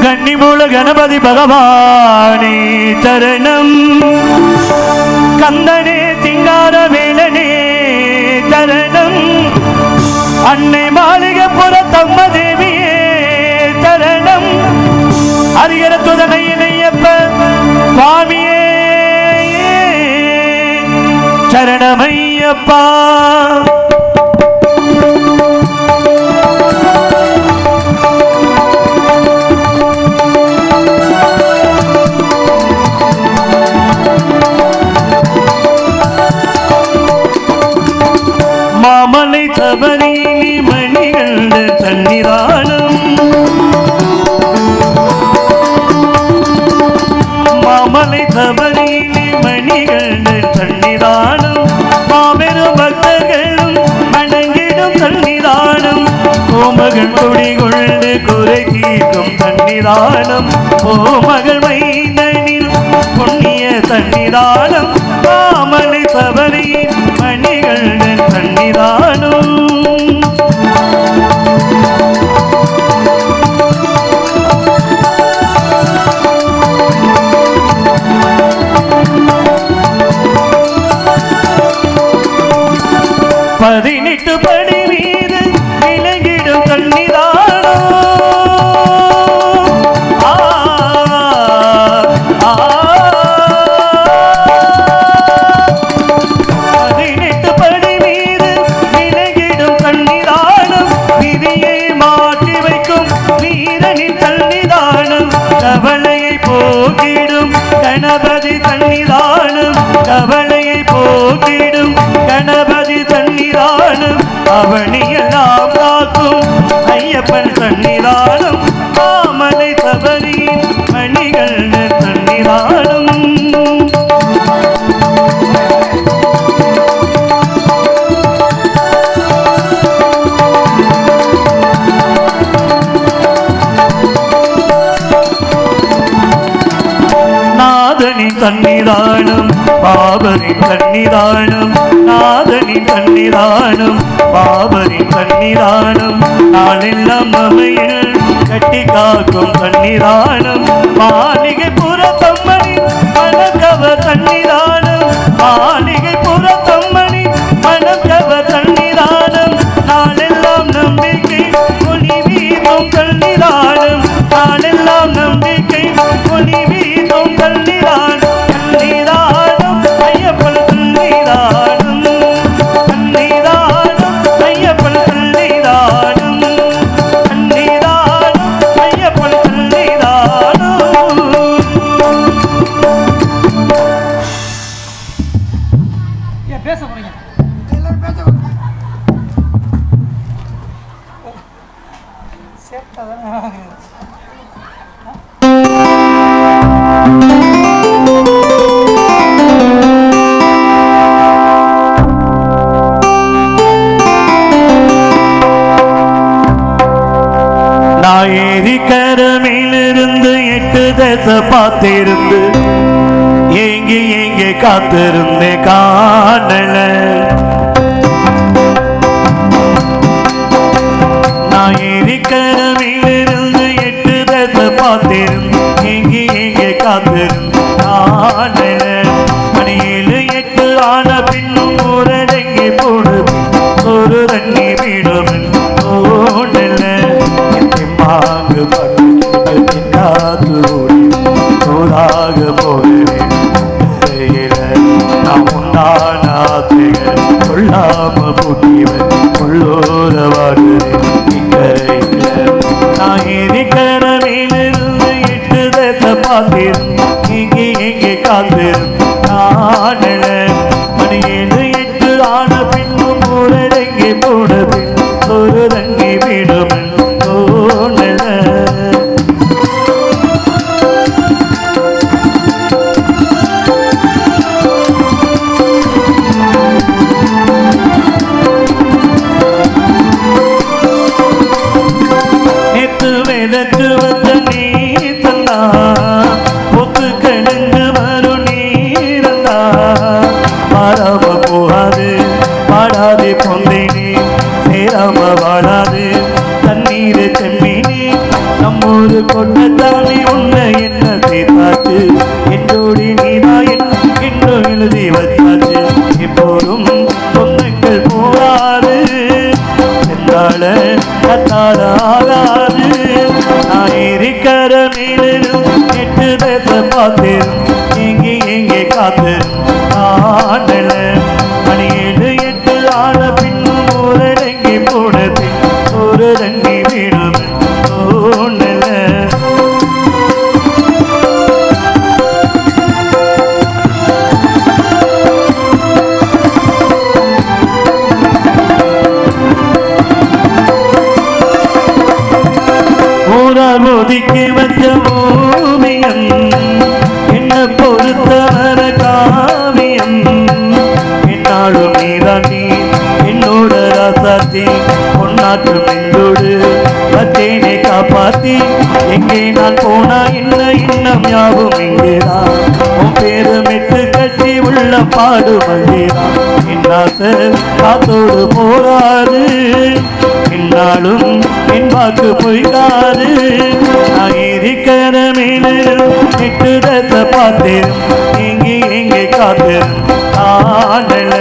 கன்னிமூல கணபதி பகவானே சரணம், கந்தனே திங்கார வேலனே சரணம், அன்னை மாளிகைப்புற தம்ம தேவியே சரணம், அரிகர துதனையப்ப சுவாமியே சரணமையப்பா. மாமலை சபரினி மணிகள் சன்னிதானம், மாமலை சபரினி மணிகள் சன்னிதானம், மாபெரும் பக்தர்களும் வணங்கிடும் சன்னிதானம், கோமகள் குடிகொண்டு குறை தீர்க்கும் சன்னிதானம், கோமகள் மைந்தனில் புண்ணிய சன்னிதானம், மாமலை சபரியின் மணிகள் சன்னிதானம். பதினெட்டு படி மீது விலகிடும் சன்னிதானம், பதினெட்டு படி மீது விலகிடும் சன்னிதானம், விதியை மாற்றி வைக்கும் வீரனின் சன்னிதானம், கவலையை போக்கிடும் கணபதி சன்னிதானம், கவலையை போக்கிடும் கணபதி சன்னிதானம், அவனியெல்லாம் காக்கும் ஐயப்பன் சன்னிதானம், மாமலை சபரியின் மணிகள் சன்னிதானம். நாதனின் சன்னிதானம், பாபரின் சன்னிதானம், நாதனின் சன்னிதானம், பாபரின் சன்னிதானம், நாளெல்லாம் அவையில் கட்டி காக்கும் சன்னிதானம், மாளிகை புறத்தம்மணி மணக்கவ சன்னிதானம், மாளிகை புறத்தம்மணி மணக்கவ சன்னிதானம், நாளெல்லாம் நம்பிக்கை ஒளி வீசும் சன்னிதானம், நாளெல்லாம் நம்பிக்கை ஒளி வீசும் சன்னிதானம், சன்னிதானம் ஐயப்பன் சன்னிதானம், சன்னிதானம் ஐயப்பன் சன்னிதானம், சன்னிதானம் ஐயப்பன் சன்னிதானம். ஏன் பேச போறீங்க? எல்லாரும் பேச நான் ஏரிக்கரமிலிருந்து 8 தசை பார்த்திருந்து ஏங்கி ஏங்கி காத்திருந்தே காணல, நான் ஏரிக்கரமிலிருந்து 8 தசை பார்த்திருந்து ஏங்கி ஏங்கி காத்திருந்து காணல, மணி 7 8 ஆன பின்னும் ஊரடங்கி போடுது ஒரு தண்ணி வீடும் தோணல, மாங்கு பட்டு காத்து ஓடி தோதாக போகிறேன், நான் உண்டான ஆசைகள் கொள்ளாம பூட்டிவன் உள்ளோரவாடுறேன் இக்கரையில், நான் ஏரிக்கரமிலிருந்து 8 தசை பார்த்திருந்து இங்கே எங்கே காத்திருந்து நாடல, மணி 7 8 ஆன பின்னும் ஊரடங்கி போடுது ஒரு தங்கி விடும் தோணல. நேற்று வேதற்று வந்த நீ தந்தா ஒத்து கடுங்கு வரும் நீ காத்திரும் ஆடல மணி 7 8 ஆன பின்னும் ஊரடங்கி போனபின் ஒரு தண்ணி வீடும் தோணல ஒதுக்கி வச்ச ஓவியம் என்ன பொறுத்தவர காவியம் என்னாலும் நீராண்டி என்னோட ராசாத்தி பொன்னாற்று மெஞ்சோடு பத்தேனை காப்பாத்தி எங்கே நான் போனா என்ன இன்னம் யாவும் இங்கேதான் உன் பேரு மெட்டு கட்டி உள்ள பாடு வந்தேதான் என்னாச காத்தோடு போகாது என்னாலும் என் வாக்கு பொய்காது நான் இருக்கிற மேலும் எட்டு தச பார்த்தேன் எங்கே காத்தேன் ஆடல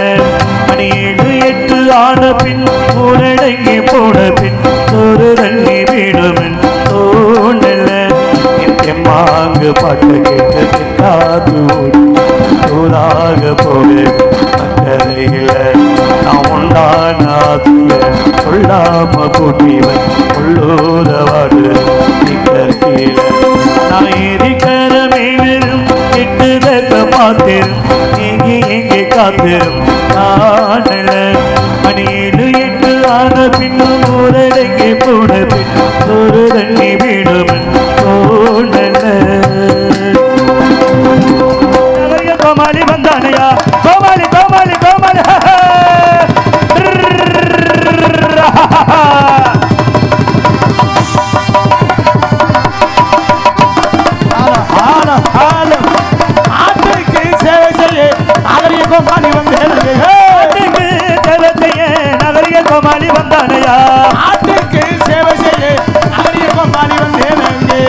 மணி 7 8 ஆன பின் ஊரடங்கி போன பின் ஒரு தண்ணி வீடும் தோணல என் மாங்கு பாட்டு கேட்டு காது ஊராக போக அக்கறையில் நான் உண்டான கொள்ளாம கூட்டிவன் உள்ளூரவாடு கீழ நான் இருக்கிற மேலும் எட்டு தக்க பார்த்தேன் எங்கே காத்திரும் ஆடல மணி 7 8 ஆன பின்னும் ஊரடங்கி போன பின் ஒரு தண்ணி வீடும் தோணல கோமாளி வந்தானையா கோமாளி கோமாளி கோமாளி கோமாளி வந்தானையா நாட்டுக்கு சேவை செய்ய நகரிய கோமாளி வந்தேனங்கே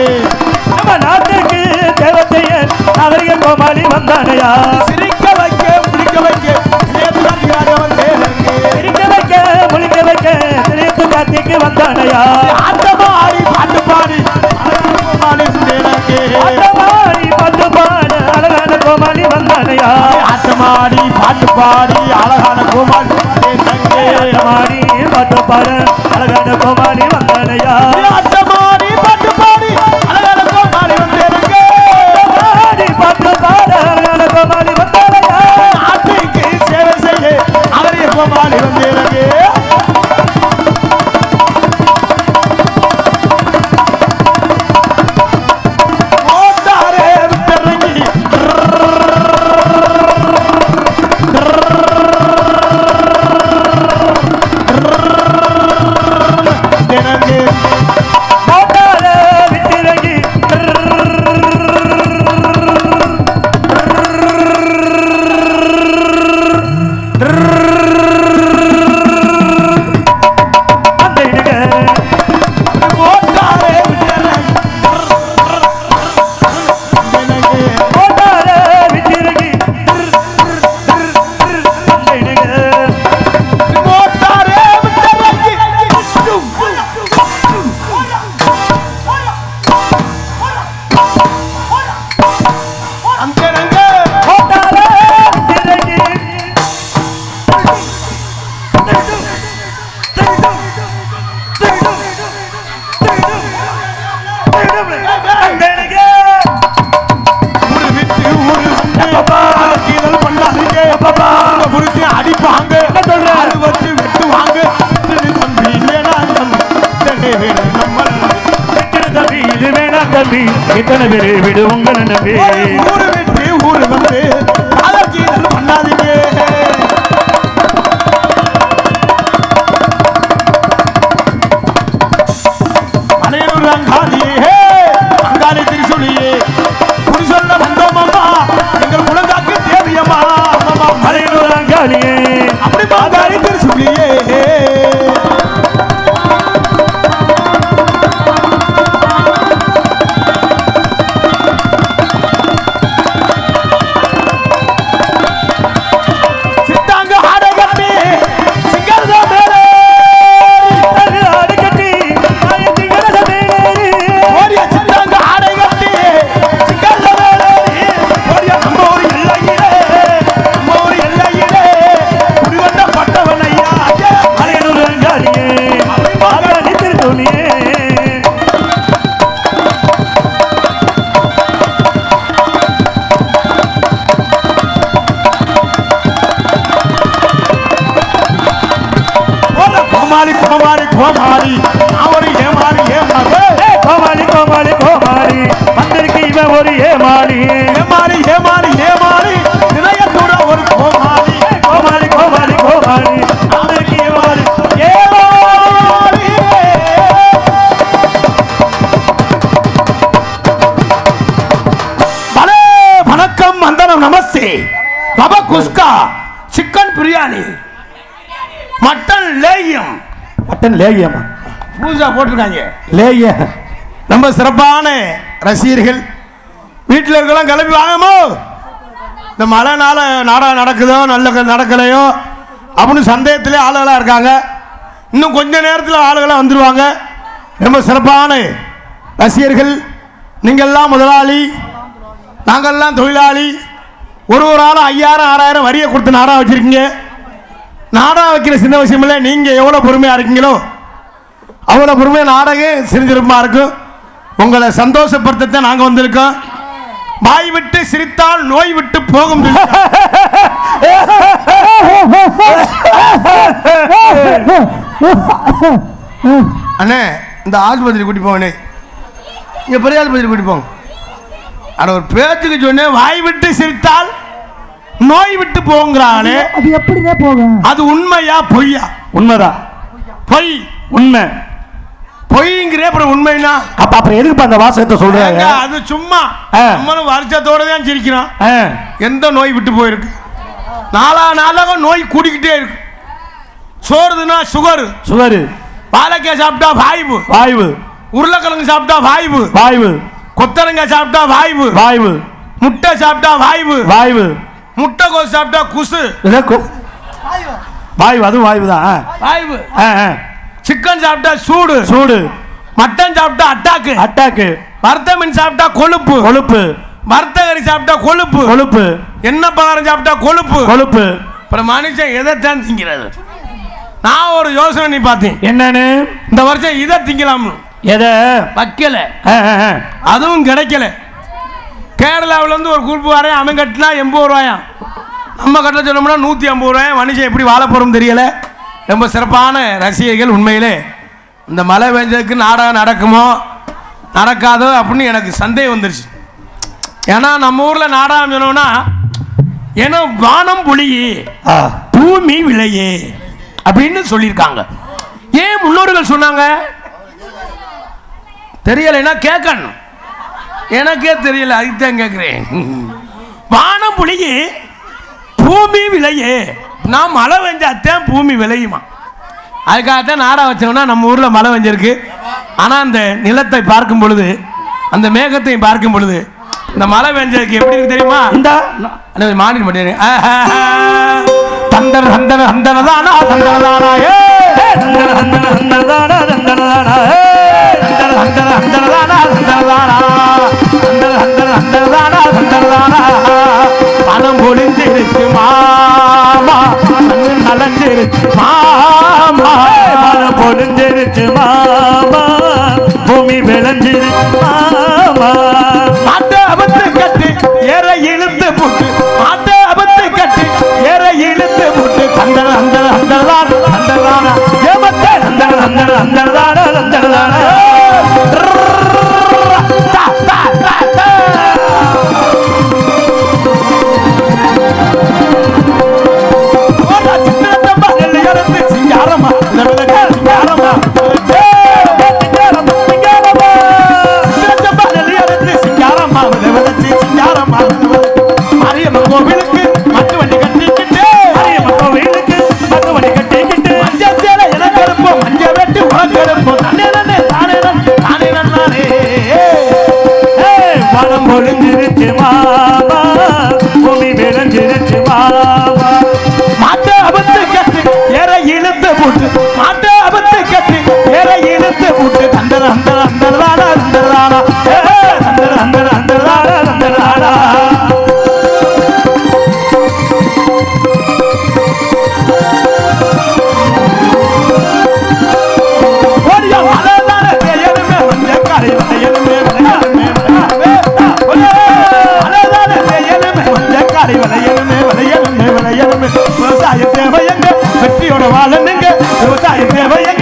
நம்ம நாட்டுக்கு சேவை செய்ய நகரிய கோமாளி வந்தானையா சிரிக்க வைக்க முடிக்க வைக்க நேர்காட்டியாக வந்தேனங்கே சிரிக்க வைக்க முழிக்க வைக்க திரைத்து காத்திக்கு வந்தானையா ஆட்டமாடி பாட்டு பாடி கோமாளி வந்தேனங்கே ஆட்டமாடி பாட்டு பாட அழகான கோமாளி வந்தானையா ஆட்டமாடி பாட்டு பாடி அழகான கோமாளி வந்தேனங்கே ஆட்டமாடி பாட்டு பாட அழகான கோமாளி வந்தானையா ஆட்டமாடி பாட்டு பாடி அழகான கோமாளி வந்தேனங்கே பாட்டு பாட அழகான கோமாளி வந்தானையா நாட்டுக்கு சேவை செய்ய நகரிய கோமாளி வந்தேனங்கே அடிப்பாங்க வச்சு வெட்டுவாங்க தம்பி இது வேணா தம்பி இத்தனை பேரு விடு உங்களை நம்பி ஊரு விட்டு ஊரு வந்து கீதல் பண்ணாதீங்க மலையூர் அங்காளியே அங்காளி திருசுலியே குறி சொல்ல வந்தோம் அம்மா எங்கள் குலங்காக்கு தேவியம்மா அம்மா மலையூர் அங்காளியே அப்படி அங்காளி திருசுலியே கோமாளி கோமாளி கோமாளி நான் ஒரு ஏமாளி ஏமாளி கோமாளி கோமாளி கோமாளி வந்திருக்கு இவன் ஒரு ஏமாளி ஏமாளி ஏமாளி ஏமாளி நிலையத்தோட ஒரு கோமாளி கோமாளி கோமாளி கோமாளி வந்திருக்கு இவன் ஒரு ஏமாளி. பலே வணக்கம் வந்தனம் நமஸ்தே ரவா குஸ்கா சிக்கன் பிரியாணி மட்டன் லேயம் மட்டன் லேகியமா பூஜா போட்டிருக்காங்க லேகிய ரொம்ப சிறப்பான ரசிகர்கள் வீட்டில் இருக்கலாம் கிளம்பி வாங்கமோ இந்த மழைனால நாடகம் நடக்குதோ நல்ல நடக்கலையோ அப்படின்னு சந்தேகத்திலே ஆளுகளாக இருக்காங்க இன்னும் கொஞ்ச நேரத்தில் ஆளுகளாக வந்துடுவாங்க ரொம்ப சிறப்பான ரசிகர்கள் நீங்கள்லாம் முதலாளி நாங்கள்லாம் தொழிலாளி ஒரு ஆள் 5000 6000 வரியை கொடுத்து நாடகம் வச்சுருக்கீங்க நாடகம் வைக்கிற சின்ன விஷயம் இல்லை நீங்கள் எவ்வளோ பொறுமையாக இருக்கீங்களோ அவ்வளோ பொறுமையாக நாடகம் சிரிஞ்சிருப்பமாக இருக்கும் உங்களை சந்தோஷப்படுத்த நாங்கள் வந்திருக்கோம் வாய் விட்டு சிரித்தால் நோய் விட்டு போகும் அண்ணே இந்த ஆஸ்பத்திரி கூட்டி போங்கண்ணே இங்கே பெரிய ஆஸ்பத்திரி கூட்டி போங்க அட ஒரு பேச்சுக்கு சொன்னேன் வாய் விட்டு சிரித்தால் நோய் விட்டு போங்கிறானே அது எப்படினே போகும் அது உண்மையா பொய்யா உண்மைதான் பொய் உண்மை பொய்ங்கிற அப்புறம் உண்மைனா அப்ப அப்புறம் எதுக்கு அந்த வாசகத்தை சொல்றாங்க அது சும்மா நம்மளும் வருஷத்தோட தான் சிரிக்கிறோம் எந்த நோய் விட்டு போயிருக்கு நாளாக நோய் கூடிக்கிட்டே இருக்கு சோறுதுன்னா சுகர் சுகர் பாலக்காய் சாப்பிட்டா வாய்வு வாய்வு உருளைக்கிழங்கு சாப்பிட்டா வாய்வு வாய்வு கொத்தரங்காய் சாப்பிட்டா வாய்வு வாய்வு முட்டை சாப்பிட்டா வாய்வு வாய்வு முட்டை கோஸ் சாப்பிட்டா குசு வாய்வு அதுவும் வாய்வு தான் வாய்வு சிக்கன் சாப்பிட்டா சூடு சூடு மட்டன் சாப்பிட்டா அட்டாக்கு அட்டாக்கு வறுத்த மீன் சாப்பிட்டா கொழுப்பு கொழுப்பு வறுத்த கறி சாப்பிட்டா கொழுப்பு கொழுப்பு எண்ணெய் பலகாரம் சாப்பிட்டா கொழுப்பு கொழுப்பு அப்புறம் மனுஷன் எதைத்தான் திங்கிறது நான் ஒரு யோசனை நீ பார்த்தேன் என்னன்னு இந்த வருஷம் இதை திங்கலாம் எதை வைக்கல அதுவும் கிடைக்கல கேரளாவில் இருந்து ஒரு குறிப்பு வரேன் அவன் கட்டினா 80 ரூபாயாம் நம்ம கட்டில சொன்னோம்னா 150 ரூபாய் மனுஷன் எப்படி வாழ போகிறோம் தெரியல ரொம்ப சிறப்பான ரசிகர்கள் உண்மையிலே இந்த மழை பெஞ்சதுக்கு நாடகம் நடக்குமோ நடக்காதோ அப்படின்னு எனக்கு சந்தேகம் வந்துருச்சு ஏன்னா நம்ம ஊரில் நாடகம் சொன்னோம்னா ஏன்னா வானம் பொழியே பூமி விளையே அப்படின்னு சொல்லியிருக்காங்க ஏன் முன்னோர்கள் சொன்னாங்க தெரியலைன்னா கேட்கணும் எனக்கே தெரியல அதுதான் கேட்குறேன் வானம் பொழியே பூமி விளையே நான் மழை வெஞ்சாத்தான் பூமி விளையுமா அதுக்காகத்தான் நாடகம் வச்சோம்னா நம்ம ஊரில் மழை வெஞ்சிருக்கு ஆனால் அந்த நிலத்தை பார்க்கும் பொழுது அந்த மேகத்தையும் பார்க்கும் பொழுது இந்த மழை வெஞ்சதுக்கு எப்படி இருக்கு தெரியுமா இந்த மாநில மட்டும் தந்தன தந்தன தந்தனதானா தந்தனதானா தந்தன தந்தன தந்தனதானா தந்தனதானா தந்தன தந்தன தந்தனதானா தந்தனதானா தந்தன தந்தன தந்தனதானா தந்தனதானா பணம் பொழிஞ்சிருச்சு மாமா கண்ணு நலஞ்சிருச்சு மாமா பணம் பொழிஞ்சிருச்சு மாமா பூமி விளைஞ்சிருச்சு மாமா மாட்டை அபத்து கட்டு ஏற இழுத்து போட்டு மாட்டை அபத்து கட்டு ஏற இழுத்து போட்டு தந்தன தந்தன தந்தனதானா தந்தனதானா ஏமத்தே தந்தன தந்தன தந்தனதானா தந்தனதானா கோவிலுக்கு மட்டு வண்டி கட்டிக்கிட்டு கோவிலுக்கு மட்டு வண்டி கட்டிக்கிட்டு மஞ்சள் சேலை எனக்கு எடுப்போம் மஞ்சள் வெட்டி உனக்கு எடுப்போம் தானே தானே தானே நானே பணம் பொழிஞ்சிருச்சு மாமா பூமி விளைஞ்சிருச்சு மாமா மாட்டை அபத்து கட்டு ஏற இழுத்து போட்டு மாட்டை அபத்து கட்டு ஏற இழுத்து போட்டு தந்தர அந்தர அந்தரதானா அந்தரதானா அந்தர அந்தர அந்தரதானா அந்தரதானா விவசாய தேவையங்க வெற்றியோட வாழனுங்க விவசாய தேவையங்க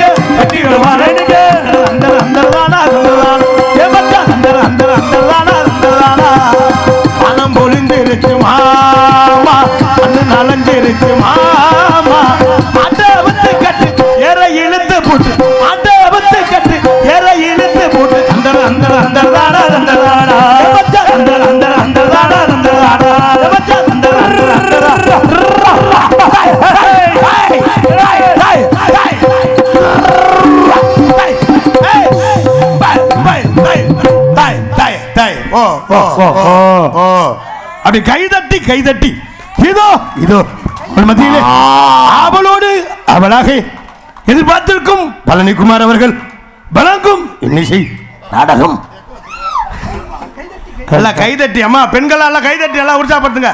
செஞ்சிருச்சு மாமா மாட்டவத்து கட்டு எற இழுத்து போட்டு மாட்டவத்து கட்டு எற இழுத்து போட்டு அந்த அந்த அந்த தாடா அந்த தாடா அந்த அந்த அந்த தாடா அந்த தாடா அந்த அப்படி கைதட்டி கைதட்டி இதோ இதோ மத்தியிலே அவளோடு அவளாக எதிர்பார்த்திருக்கும் பழனிக்குமார் அவர்கள் வழங்கும் இன்னிசை நாடகம். எல்லாம் கைதட்டி அம்மா பெண்கள் எல்லாம் கைதட்டி எல்லாம் உற்சாகப்படுத்துங்க.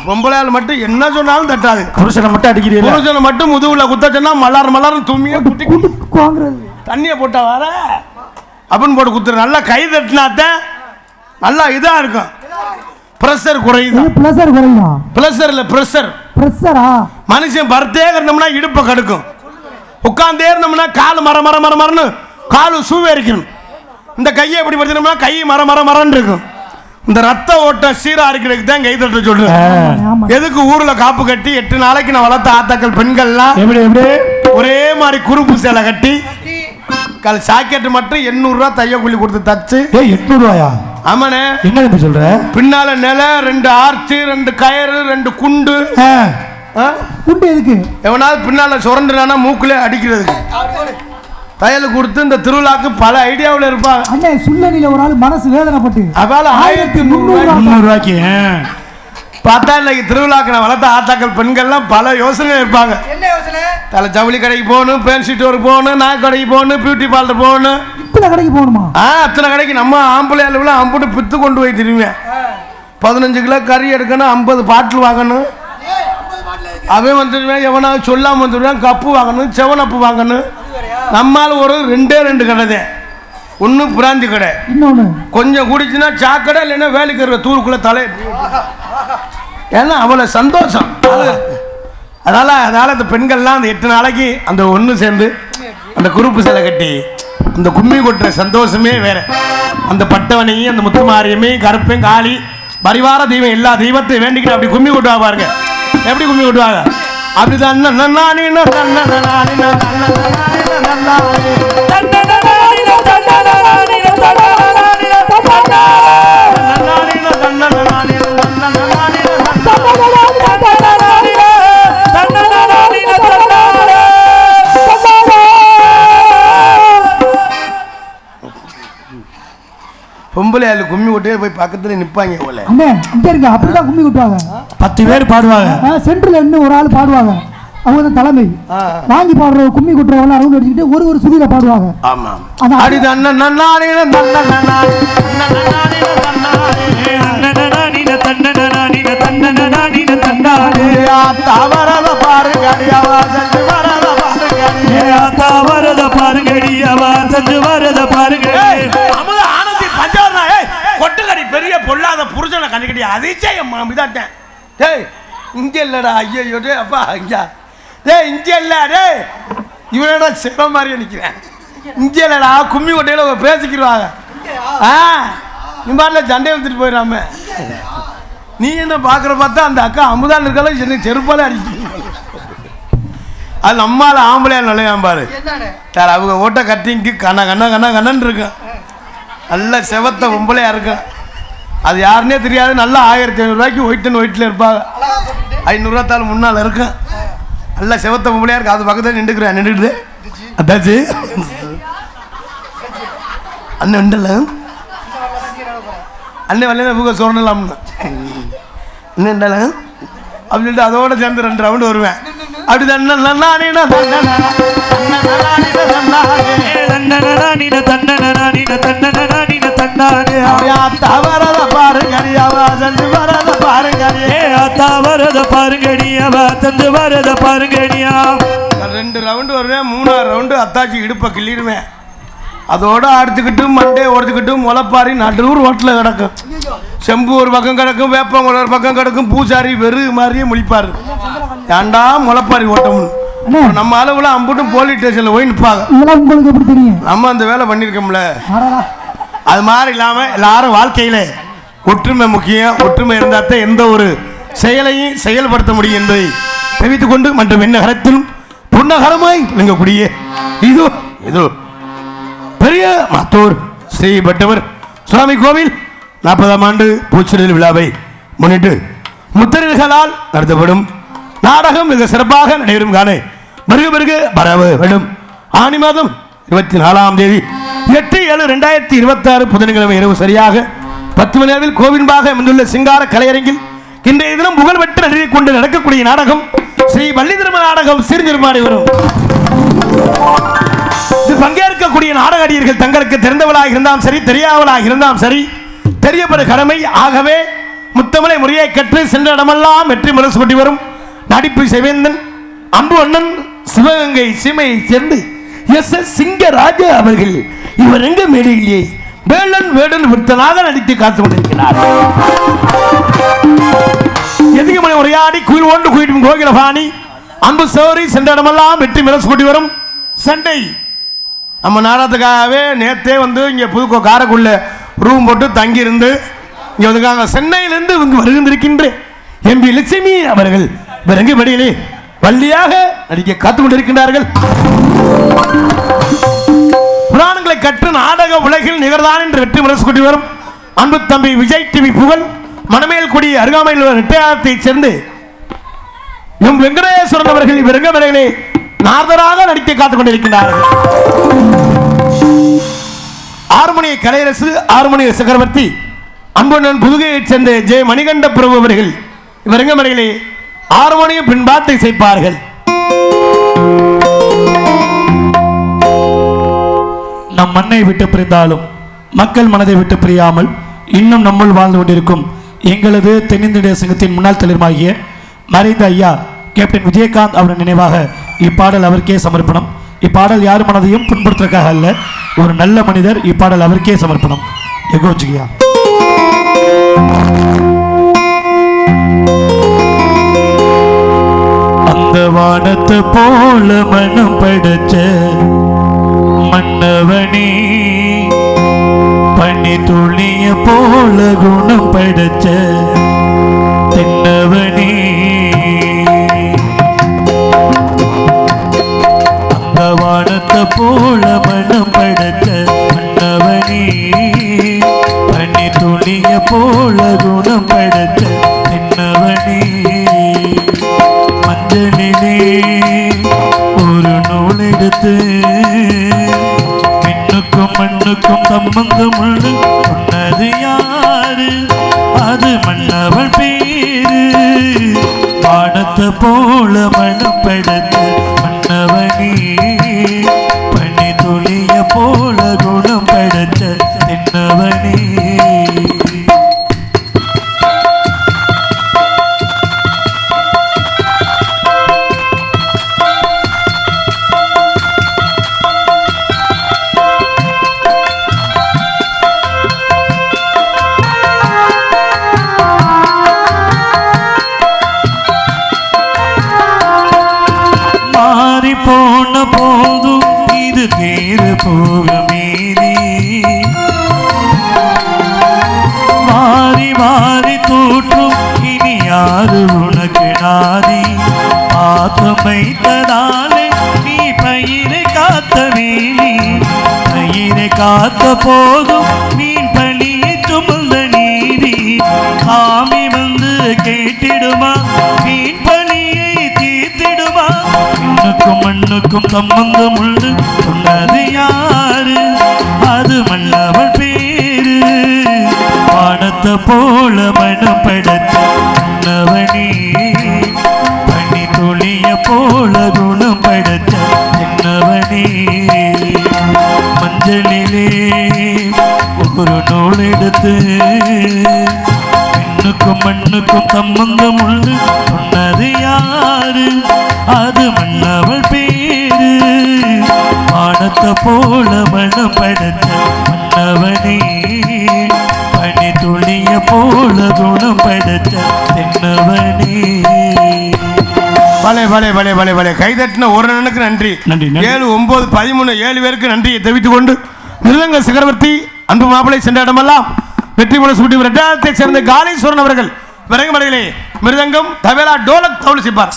பொம்பளையால் மட்டும் என்ன சொன்னாலும் தட்டாது. புருஷனை மட்டும் அடிக்கிறீங்க. புருஷனை மட்டும் முதுகுல குத்த சொன்னா மலர் மலர் தும்மிய குட்டி தண்ணியை போட்டா வர அப்படின்னு போட்டு குத்துரு. நல்லா கை தட்டினாத்தான் நல்லா இதா இருக்கும். பிரஷர் குறையுது. பிரஷர் குறையுமா? பிரஷர் இல்ல பிரஷர். பிரஷரா? மனுஷன் பர்த்தே இருந்தோம்னா இடுப்பை கடுக்கும். உட்கார்ந்தே இருந்தோம்னா கால் மர மர மர மரன்னு காலு சூவேரிக்கணும். இந்த கையை எப்படி படுத்தினோம்னா கை மர மர மரன்னு இருக்கும். இந்த ரத்த ஓட்டம் சீரா இருக்கிறதுக்கு தான் கை தட்ட சொல்றேன். எதுக்கு ஊர்ல காப்பு கட்டி 8 நாளைக்கு நான் வளர்த்த ஆத்தாக்கள் பெண்கள்லாம் ஒரே மாதிரி குறுப்பு சேலை கட்டி சாக்கெட் மட்டும் 800 ரூபா தைய கூலி கொடுத்து தச்சு. 800 ரூபாயா? ஆமாண்ணே. என்ன சொல்ற? பின்னால நில 2 ஆர்ச்சி 2 கயறு 2 குண்டு. குண்டு எதுக்கு? எவனாவது பின்னால சுரண்டுறானா மூக்குல அடிக்கிறதுக்கு தையல் கொடுத்து இந்த திருவிழாக்கு பல ஐடியாவில் இருப்பாங்க. அண்ணே சுள்ளனில ஒரு ஆள் மனசு வேதனைப்பட்டு அதால 1300 ரூபாய்க்கு பார்த்தா இன்னைக்கு திருவிழாக்கு நான் வளர்த்த ஆத்தாக்கள் பெண்கள்லாம் பல யோசனை இருப்பாங்க. என்ன யோசனை? தலை ஜவுளி கடைக்கு போகணும், பேன் ஸ்டோருக்கு போகணும், நாய் கடைக்கு போகணும், பியூட்டி பார்லர் போகணும். இத்தனை கடைக்கு போகணுமா? அத்தனை கடைக்கு நம்ம ஆம்பளை அளவில் அம்புட்டு பித்து கொண்டு போய் திரும்பேன். 15 கிலோ கறி எடுக்கணும், 50 பாட்டில் வாங்கணும். அவன் வந்துடுவேன், எவனாவது சொல்லாமல் வந்துடுவேன். கப்பு வாங்கணும், செவனப்பு வாங்கணும். நம்மால் ஒரு 2 கடை தான். ஒன்று பிராந்தி கடை, இன்னொன்று கொஞ்சம் குடிச்சுன்னா சாக்கடை, இல்லைன்னா வேலைக்கு தூருக்குள்ள தலை. ஏன்னா அவ்வளோ சந்தோஷம். அதனால அந்த பெண்கள்லாம் அந்த 8 நாளைக்கு அந்த ஒன்று சேர்ந்து அந்த குறுப்பு சிலை கட்டி அந்த கும்மி கொட்டுற சந்தோஷமே வேற. அந்த பட்டவனையும் அந்த முத்துமாரியமையும் கருப்பையும் காளி பரிவார தெய்வம் எல்லா தெய்வத்தையும் வேண்டிக்கிட்டு அப்படி கும்மி கொட்டுவா பாருங்க. எப்படி கும்மி கொட்டுவாங்க? அப்படிதான் பொம்பளை ஆளு கும்மி கொட்டே போய் பக்கத்துல நிப்பாங்க போல. அண்ணே இங்க இருக்க அப்படிதான் கும்மி கொட்டுவாங்க. 10 பேர் பாடுவாங்க. சென்டர்ல இன்னும் ஒரு ஆள் பாடுவாங்க. அவங்க தான் தலைமை. வாங்கி பாடுற கும்மி கொட்டுறவங்க ரவுண்ட் அடிச்சுட்டு ஒரு சுதியில பாடுவாங்க. ஆமா. அடி தன்ன நன்னானே நன்னானே நன்னானே நன்னானே நன்னானே நன்னானே தாவரத பாருங்கடியாவா செஞ்சு வரத பாருங்கடி தாவரத பாருங்கடியாவா செஞ்சு வரத பாருங்கடி. அமுத ஆனந்தி பஞ்சாவரா கொட்டுக்கடி பெரிய பொல்லாத புருஷனை கண்டுக்கடி அதிசயம் இதாட்டேன். டேய் இங்க இல்லடா. ஐயோ டே அப்பா இங்க டேய் இங்க இல்ல டேய் இவனோட சிவ மாதிரியே நிற்கிறேன். இங்க இல்லடா கும்மி கொட்டையில பேசிக்கிடுவாங்க. நீ பாட்டில் சண்டை வந்துட்டு போயிடாம நீ என்ன பார்க்குற பார்த்தா அந்த அக்கா அமுதான் இருக்கால என்ன செருப்பாலே அடிக்கிறீங்க. அது நம்மால ஆம்பளையா நுழையாம பாரு சார். அவங்க ஓட்ட கட்டிங்க்கு கண்ண கண்ண கண்ண கண்ணன் இருக்கும். நல்ல செவத்த பொம்பளையா இருக்கும். அது யாருன்னே தெரியாது. நல்லா 1500 ரூபாய்க்கு ஒயிட்டில் இருப்பாங்க. 500 ரூபா தாள் முன்னால் இருக்கும். நல்லா செவத்த பொம்பளையா இருக்கு. அது பக்கத்தில் நின்றுட்டு அதாச்சு அண்ணன் உண்டல அண்ணன் வரல பூக்க சொல்லலாம்னு அண்ணன் உண்டல அப்படின்னு சொல்லிட்டு அதோட சேர்ந்து 2 ரவுண்டு வருவேன். அப்படி தவறத பாருங்கடியாவா செஞ்சு வரத பாருங்கடியே தவறத பாருங்கடியாவா செஞ்சு வரத பாருங்கடியா. 2 ரவுண்டு வருவேன். 3ஆவது ரவுண்டு அத்தாச்சி இடுப்பை கிள்ளிடுவேன். அதோட அடுத்துக்கிட்டு மண்டே ஓடுத்துக்கிட்டு முளைப்பாரி நடுவூர் ஓட்டில் கிடக்கும். செம்பு ஒரு பக்கம் கிடக்கும், வேப்பங்குளம் ஒரு பக்கம் கிடக்கும். பூசாரி வெறு மாதிரியே முழிப்பாரு. ஏண்டா முளைப்பாரி ஓட்டமும் நம்ம அளவுல அம்புட்டும் போலீஸ் ஸ்டேஷன்ல போய் நிற்பாங்க. உங்களுக்கு எப்படி தெரியும்? நம்ம அந்த வேலை பண்ணியிருக்கோம்ல. அது மாதிரி இல்லாமல் எல்லாரும் வாழ்க்கையில் ஒற்றுமை முக்கியம். ஒற்றுமை இருந்தால் தான் எந்த ஒரு செயலையும் செயல்படுத்த முடியும் என்பதை தெரிவித்துக் கொண்டு மற்றும் விண்ணகரத்திலும் புன்னகரமாய் விளங்கக்கூடிய இதோ இதோ பெரிய மாத்தூர் ஸ்ரீ பட்டவர் சுவாமி கோவில் 40ஆம் ஆண்டு பூச்சிடல் விழாவை முன்னிட்டு முத்திரைகளால் நடத்தப்படும் நாடகம் மிக சிறப்பாக நடைபெறும் காண வருக வரவு வேண்டும். ஆனி மாதம் 24ஆம் தேதி 8/7/2026 புதன்கிழமை இரவு சரியாக 10 மணி அளவில் கோவின்பாக அமைந்துள்ள சிங்கார கலையரங்கில் இன்றைய தினம் புகழ்பெற்ற நடிகை கொண்டு நடக்கக்கூடிய நாடகம் ஸ்ரீ வள்ளி திரும நாடகம் சிறுநிர்மாணி வரும். இது பங்கேற்கக்கூடிய நாடகாடியர்கள் தங்களுக்கு தெரிந்தவளாக இருந்தாலும் சரி தெரியாதவளாக இருந்தாலும் சரி தெரியப்பட கடமை. ஆகவே முத்தமிழை முறையை கற்று சென்ற இடமெல்லாம் வெற்றி முரசு கொட்டி வரும் நடிப்பு செவேந்தன் அம்பு அண்ணன் சிவகங்கை சீமையை சேர்ந்து எஸ் எஸ் சிங்கராஜா அவர்கள் இவர் எங்க மேடையிலே வேளன் வேடன் விருத்தனாக நடித்து காத்துக் கொண்டிருக்கிறார். எதிர்மனை உரையாடி குயில் ஒன்று குயிடும் கோகிலபாணி அன்பு சோரி சென்ற இடமெல்லாம் வெற்றி முரசு கொட்டி வரும் சண்டை. நம்ம நாடகத்துக்காகவே நேற்றே வந்து இங்கே புதுக்கோ காரைக்குள்ள ரூம் போட்டு தங்கியிருந்து இங்கே வந்துருக்காங்க. சென்னையிலிருந்து இங்கு வருகின்றிருக்கின்ற எம்பி லட்சுமி அவர்கள் இறங்கி படியிலே வள்ளியாக நடிக்க காத்துக் கொண்டிருக்கின்றார்கள். புராணங்களை கற்று நாடக உலகில் நிகழ்தான் என்று வெற்றி முரசு கொட்டி வரும் அன்பு தம்பி விஜய் டிவி புகழ் மணமேல் குடி அருகாமையில் உள்ள ரெட்டையாரத்தை சேர்ந்து எம் வெங்கடேஸ்வரன் அவர்கள் இவரங்கமலைகளே நாரதராக நடிக்க காத்துக் கொண்டிருக்கிறார்கள். ஆறுமணி கலையரசு ஆறுமணி சக்கரவர்த்தி அன்புடன் புதுகையைச் சேர்ந்த ஜெய மணிகண்ட பிரபு அவர்கள் இவரங்கமலைகளே ஆறுமணியும் பின்பாத்தை செய்ப்பார்கள். நம் மண்ணை விட்டு பிரிந்தாலும் மக்கள் மனதை விட்டு பிரியாமல் இன்னும் நம்முள் வாழ்ந்து கொண்டிருக்கும் எங்களது தென்னிந்திய சங்கத்தின் முன்னாள் தலைவராகிய மறைந்த ஐயா கேப்டன் விஜயகாந்த் அவரின் நினைவாக இப்பாடல் அவருக்கே சமர்ப்பணம். இப்பாடல் யார் மனதையும் புண்படுத்துவதற்காக அல்ல, ஒரு நல்ல மனிதர். இப்பாடல் அவருக்கே சமர்ப்பணம். எகோஜியா அந்த வானத்தை போல மனம் படைச்ச மன்னவனே, பனி துளிய போல குணம் படைச்ச தென்னவனே, அந்த வானத்தை போல மனம் படைச்ச மன்னவனே, பனி துளிய போல குணம் படைச்ச தென்னவனே, மஞ்சளிலே ஒரு நூல் எடுத்து மின்னுக்கும் மண்ணுக்கும் சம்பந்தம் உண்டு சொன்னது யாரு? அது மன்னவள் பேரு. வானத்தை போல மனம் படைத்த மன்னவனே, பனி துளிய போல குணம் படைத்த தென்னவனே. போன போதும் இது தேர் போக மீறி மாறி மாறி தூற்றும் இனி யாரு உனக்கு நாதி? ஆத்தம் வைத்ததாலே நீ பயிரை காத்த வேலி, பயிரை காத்த போதும் மீன் பழியை சுமந்த நீதி. சாமி வந்து கேட்டிடுமா மீன் பழியை தீர்த்திடுமா? மண்ணுக்கும் மண்ணுக்கும் சம்பந்தம் உண்டு சொன்னது யாரு? அது மன்னவள் பேரு. வானத்தை போல மனம் படைத்த மன்னவனே, பனி துளிய போல குணம் படைத்த தென்னவனே, மஞ்சளிலே ஒரு நூல் எடுத்து மண்ணுக்கும் மண்ணுக்கும் சம்பந்தம் உண்டு சொன்னது யாரு? அது மன்னவள் பேரு. வானத்தை போல மனம் படைத்த மன்னவனே, பனி துளிய போல குணம் படைத்த தென்னவனே. பலே பலே பலே பலே பலே கைதட்டின ஒரு நனுக்கு நன்றி. நன்றி. 7, 9, 13 7 பேருக்கு நன்றியை தெரிவித்துக் கொண்டு மிருதங்க சக்கரவர்த்தி அன்பு மாப்பிளை சென்ற இடமெல்லாம் வெற்றி முரசு ரெட்டாயத்தை சேர்ந்த காளீஸ்வரன் அவர்கள் விறகு மலையிலே மிருதங்கம், தபேலா, டோலக் தவுளிசிப்பார்.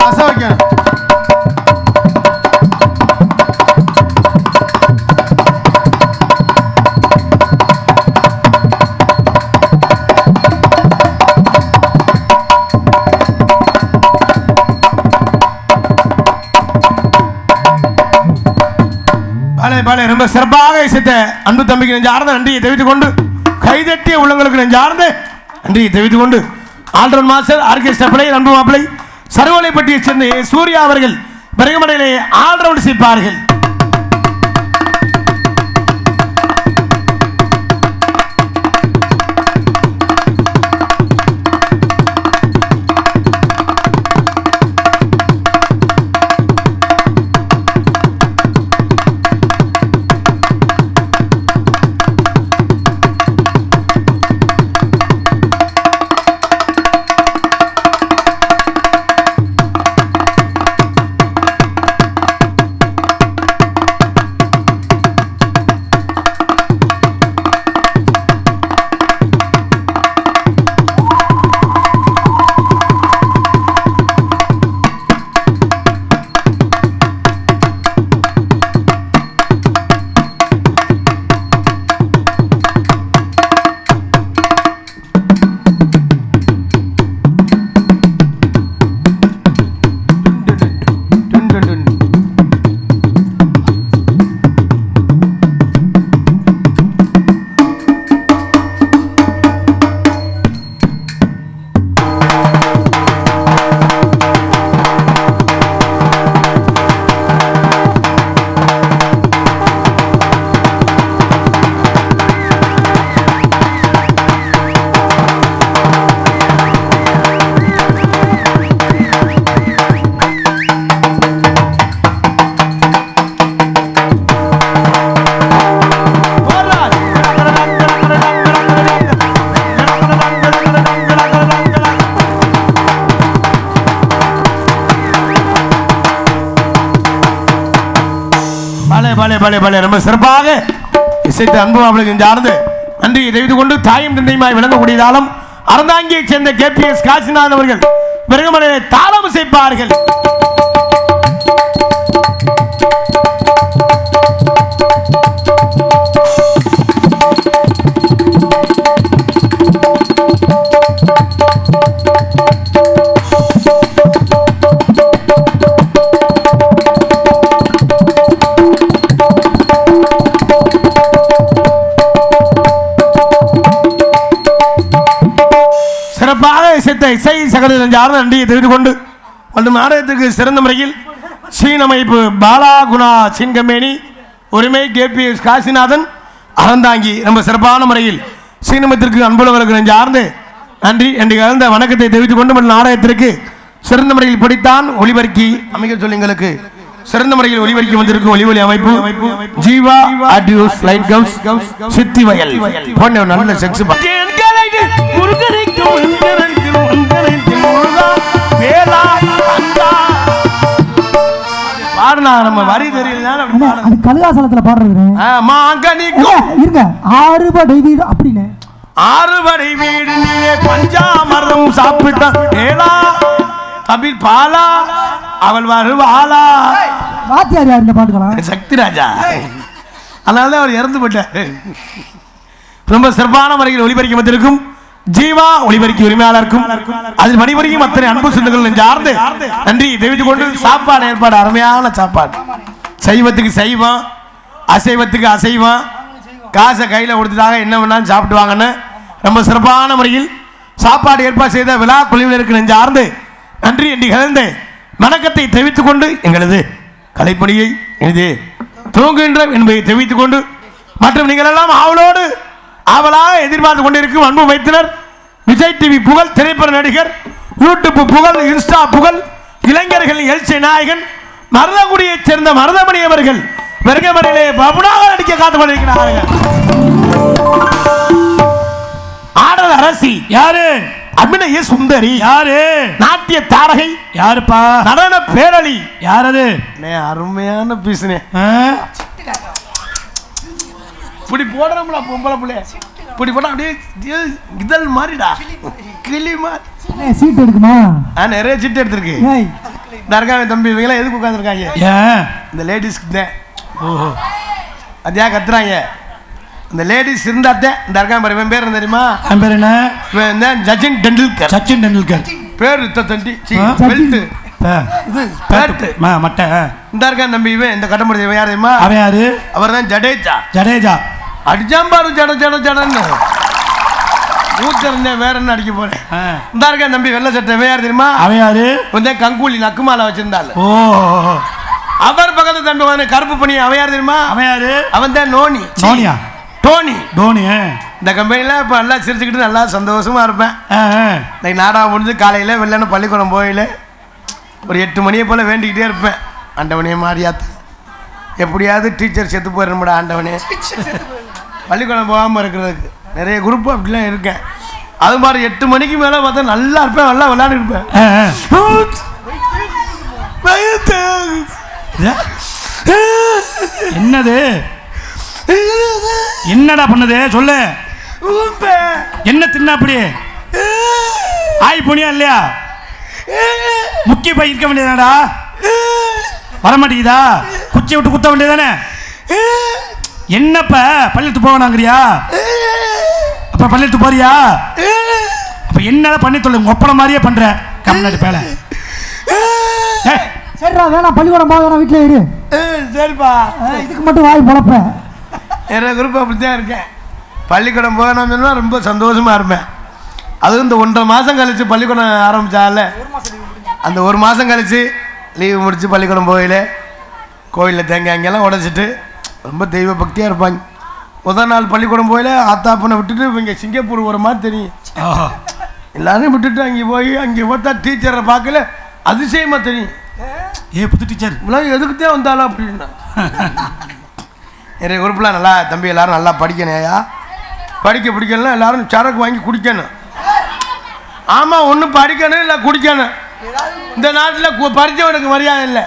ரசம் வைக்க பாலே ரொம்ப சிறப்பாக இசைத்த அன்பு தம்பிக்கு நெஞ்சார்ந்த நன்றியை தெரிவித்துக் கொண்டு கைதட்டிய உள்ளங்களுக்கு நெஞ்சார்ந்த நன்றியை தெரிவித்துக் கொண்டு ஆல்ரவுண்ட் மாஸ்டர் ஆர்கெஸ்ட்ரா பிள்ளை அன்பு மாப்பிள்ளை சர்வலைப்பட்டியைச் சேர்ந்த சூர்யா அவர்கள் பெருங்கமடையிலே ஆல்ரவுண்ட் செய்ப்பார்கள். ரொம்ப சிறப்பாக இசைத்து அன்பு அவளுக்கு சார்ந்து நன்றியை தெரிவித்துக் கொண்டு தாயும் தந்தையுமாய் விளங்கக்கூடியதாலும் அறந்தாங்கியைச் சேர்ந்த கேபிஎஸ் காசிநாதன் அவர்கள் மிருகமலையை தாளம் இசைப்பார்கள். இசை சகோதரன் சார்ந்த நன்றியை தெரிவித்துக் கொண்டு மற்றும் நாடகத்திற்கு சிறந்த முறையில் சீனமைப்பு பாலா குணா சீன் கம்பெனி உரிமை கேபிஎஸ் காசிநாதன் அறந்தாங்கி ரொம்ப சிறப்பான முறையில் சீனமத்திற்கு அன்புள்ளவர்கள் சார்ந்து நன்றி என்று கலந்த வணக்கத்தை தெரிவித்துக் கொண்டு மற்றும் நாடகத்திற்கு சிறந்த முறையில் படித்தான் ஒளிபரப்பி அமைக்க சொல்லி எங்களுக்கு சிறந்த முறையில் ஒளிபரப்பி வந்திருக்கும் ஒளிவொலி அமைப்பு ஜீவா ஆடியோஸ் லைட் கம்ஸ் சித்தி வயல் போன்ற நல்ல செக்ஸ் நம்ம வரி தெரியல கழுகாசலத்துல பாடுறது இருங்க 6 படை வீடு அப்படின்னு 6 படை வீடு நீயே பஞ்சாமரம் சாப்பிட்டான் ஏலா கபில் பாலா அவள் வருவாளா வாத்தியார் யார் இந்த பாட்டுக்கலாம் சக்தி ராஜா அதனால அவர் இறந்து போட்டார். ரொம்ப சிறப்பான முறையில் ஒளிபரப்பி வந்திருக்கும் ஜீவா ஒளிபரப்பி உரிமையாளருக்கும் அதில் மணிபரிக்கும் அத்தனை அன்பு சொந்தங்கள் சார்ந்து நன்றி தெரிவித்துக் கொண்டு சாப்பாடு ஏற்பாடு அருமையான சாப்பாடு சைவத்துக்கு சைவம் அசைவத்துக்கு அசைவம் காசை கையில் கொடுத்துட்டாங்க என்ன வேணாலும் சாப்பிடுவாங்கன்னு ரொம்ப சிறப்பான முறையில் சாப்பாடு ஏற்பாடு செய்த விழா குழுவினருக்கு நெஞ்சார்ந்து நன்றி என்று கலந்து வணக்கத்தை தெரிவித்துக் கொண்டு எங்களது கலைப்பணியை இது தூங்குகின்றோம் என்பதை தெரிவித்துக் கொண்டு மற்றும் நீங்கள் எல்லாம் ஆவலோடு ஆவலாக எதிர்பார்த்து கொண்டிருக்கும் அன்பு வைத்தினர் விஜய் டிவி புகழ் திரைப்பட நடிகர் யூடியூப் புகழ் இன்ஸ்டா புகழ் இளைஞர்கள் எழுச்சி நாயகன் மருதங்குடியைச் சேர்ந்த மருதமணி அவர்கள் வெறுகமணியிலே பபுனாக நடிக்க காத்துக் கொண்டிருக்கிறார்கள். ஆடல் அரசி யாரு? அபிநய சுந்தரி யாரு? நாட்டிய தாரகை யாருப்பா? நடன பேரழி யாரது? அருமையான பீசுனே இப்படி போடுறோம்ல பொம்பளை பிள்ளைய இப்படி போட்டா அப்படியே இதழ் மாதிரிடா கிளி மாதிரி சீட் எடுக்குமா? நிறைய சீட் எடுத்திருக்கு. இருக்காங்க தம்பி இவங்களாம் எதுக்கு உட்காந்துருக்காங்க? இந்த லேடிஸ்க்கு தான். ஓஹோ அதையா கத்துறாங்க. இந்த லேடிஸ் இருந்தாத்தே இந்த இருக்கான் பாரு. இவன் பேர் என்ன தெரியுமா? என் பேர் என்ன? சச்சின் டெண்டுல்கர். சச்சின் டெண்டுல்கர் பேர் தண்டி பெல்ட் மட்டை இந்த இருக்கான் தம்பி. இவன் இந்த கட்டமுறை இவன் யார் தெரியுமா? அவன் யாரு? அவர் தான் ஜடேஜா. ஜடேஜா அடிச்சாம்பாரு ஜட ஜட ஜடன்னு ஊத்தறிஞ்ச வேற என்ன அடிக்க போறேன். இந்த இருக்கான் தம்பி வெள்ளை சட்டை. இவன் யார் தெரியுமா? அவன் யாரு? வந்து கங்கூலி நக்குமால வச்சிருந்தாள். ஓ அவர் பக்கத்து தம்பி வந்து கருப்பு பண்ணி. அவன் யார் தெரியுமா? அவன் யாரு? அவன் தான் நோனி. நோனியா? டோனி. டோனி இந்த கம்பெனியில் இப்போ நல்லா சிரிச்சுக்கிட்டு நல்லா சந்தோஷமாக இருப்பேன். இன்னைக்கு நாடகம் முடிஞ்சு காலையில் வெள்ளன பள்ளிக்கூடம் போயில ஒரு 8 மணியை போல் வேண்டிக்கிட்டே இருப்பேன். ஆண்டவனே மாறியாத்த எப்படியாவது டீச்சர் செத்து போயிடணும்டா ஆண்டவனே பள்ளிக்கூடம் போகாமல் இருக்கிறதுக்கு. நிறைய குரூப்பு அப்படிலாம் இருக்கேன். அது மாதிரி 8 மணிக்கு மேலே பார்த்தா நல்லா இருப்பேன். நல்லா விளையாடி இருப்பேன். என்னது? என்னடா பண்ணது சொல்லு. என்ன தின்ன அப்படி ஆய் போனியா இல்லையா? முக்கிய போய் இருக்க வேண்டியதாடா. வரமாட்டேங்குதா? குச்சி விட்டு குத்த வேண்டியதானே? என்னப்ப பள்ளியத்து போவானாங்கிறியா? அப்ப பள்ளியத்து போறியா? அப்ப என்னடா பண்ணி சொல்லு. ஒப்பனை மாதிரியே பண்ற கம்நாட்டு பேல. சரிடா வேணாம் பள்ளிக்கூடம் போக வீட்டில் இரு. சரிப்பா இதுக்கு மட்டும் வாய் பொழப்பேன். நிறைய குரூப் அப்படித்தான் இருக்கேன். பள்ளிக்கூடம் போகணும்னு சொன்னால் ரொம்ப சந்தோஷமாக இருப்பேன். அதுவும் இந்த 1.5 மாதம் கழித்து பள்ளிக்கூடம் ஆரம்பித்தால அந்த 1 மாதம் கழித்து லீவு முடித்து பள்ளிக்கூடம் போயில கோயிலில் தேங்காய் அங்கெல்லாம் உடச்சிட்டு ரொம்ப தெய்வ பக்தியாக இருப்பாங்க. முதல் நாள் பள்ளிக்கூடம் போயில ஆத்தாப்பனை விட்டுட்டு இவங்க சிங்கப்பூர் ஒரு மாதிரி தெரியும். எல்லாரும் விட்டுட்டு அங்கே அங்கே பார்த்தா டீச்சரை பார்க்கல அதிசயமாக தெரியும். புது டீச்சர் இவ்வளோ எதுக்கு தான் வந்தாலும் அப்படின்னா நிறைய குரூப்லாம் நல்லா தம்பி எல்லாரும் நல்லா படிக்கணும். ஐயா படிக்க பிடிக்கணும். எல்லாரும் சரக்கு வாங்கி குடிக்கணும். ஆமாம் ஒன்றும் படிக்கணும் இல்லை குடிக்கணும். இந்த நாட்டில் படித்தவனுக்கு மரியாதை இல்லை.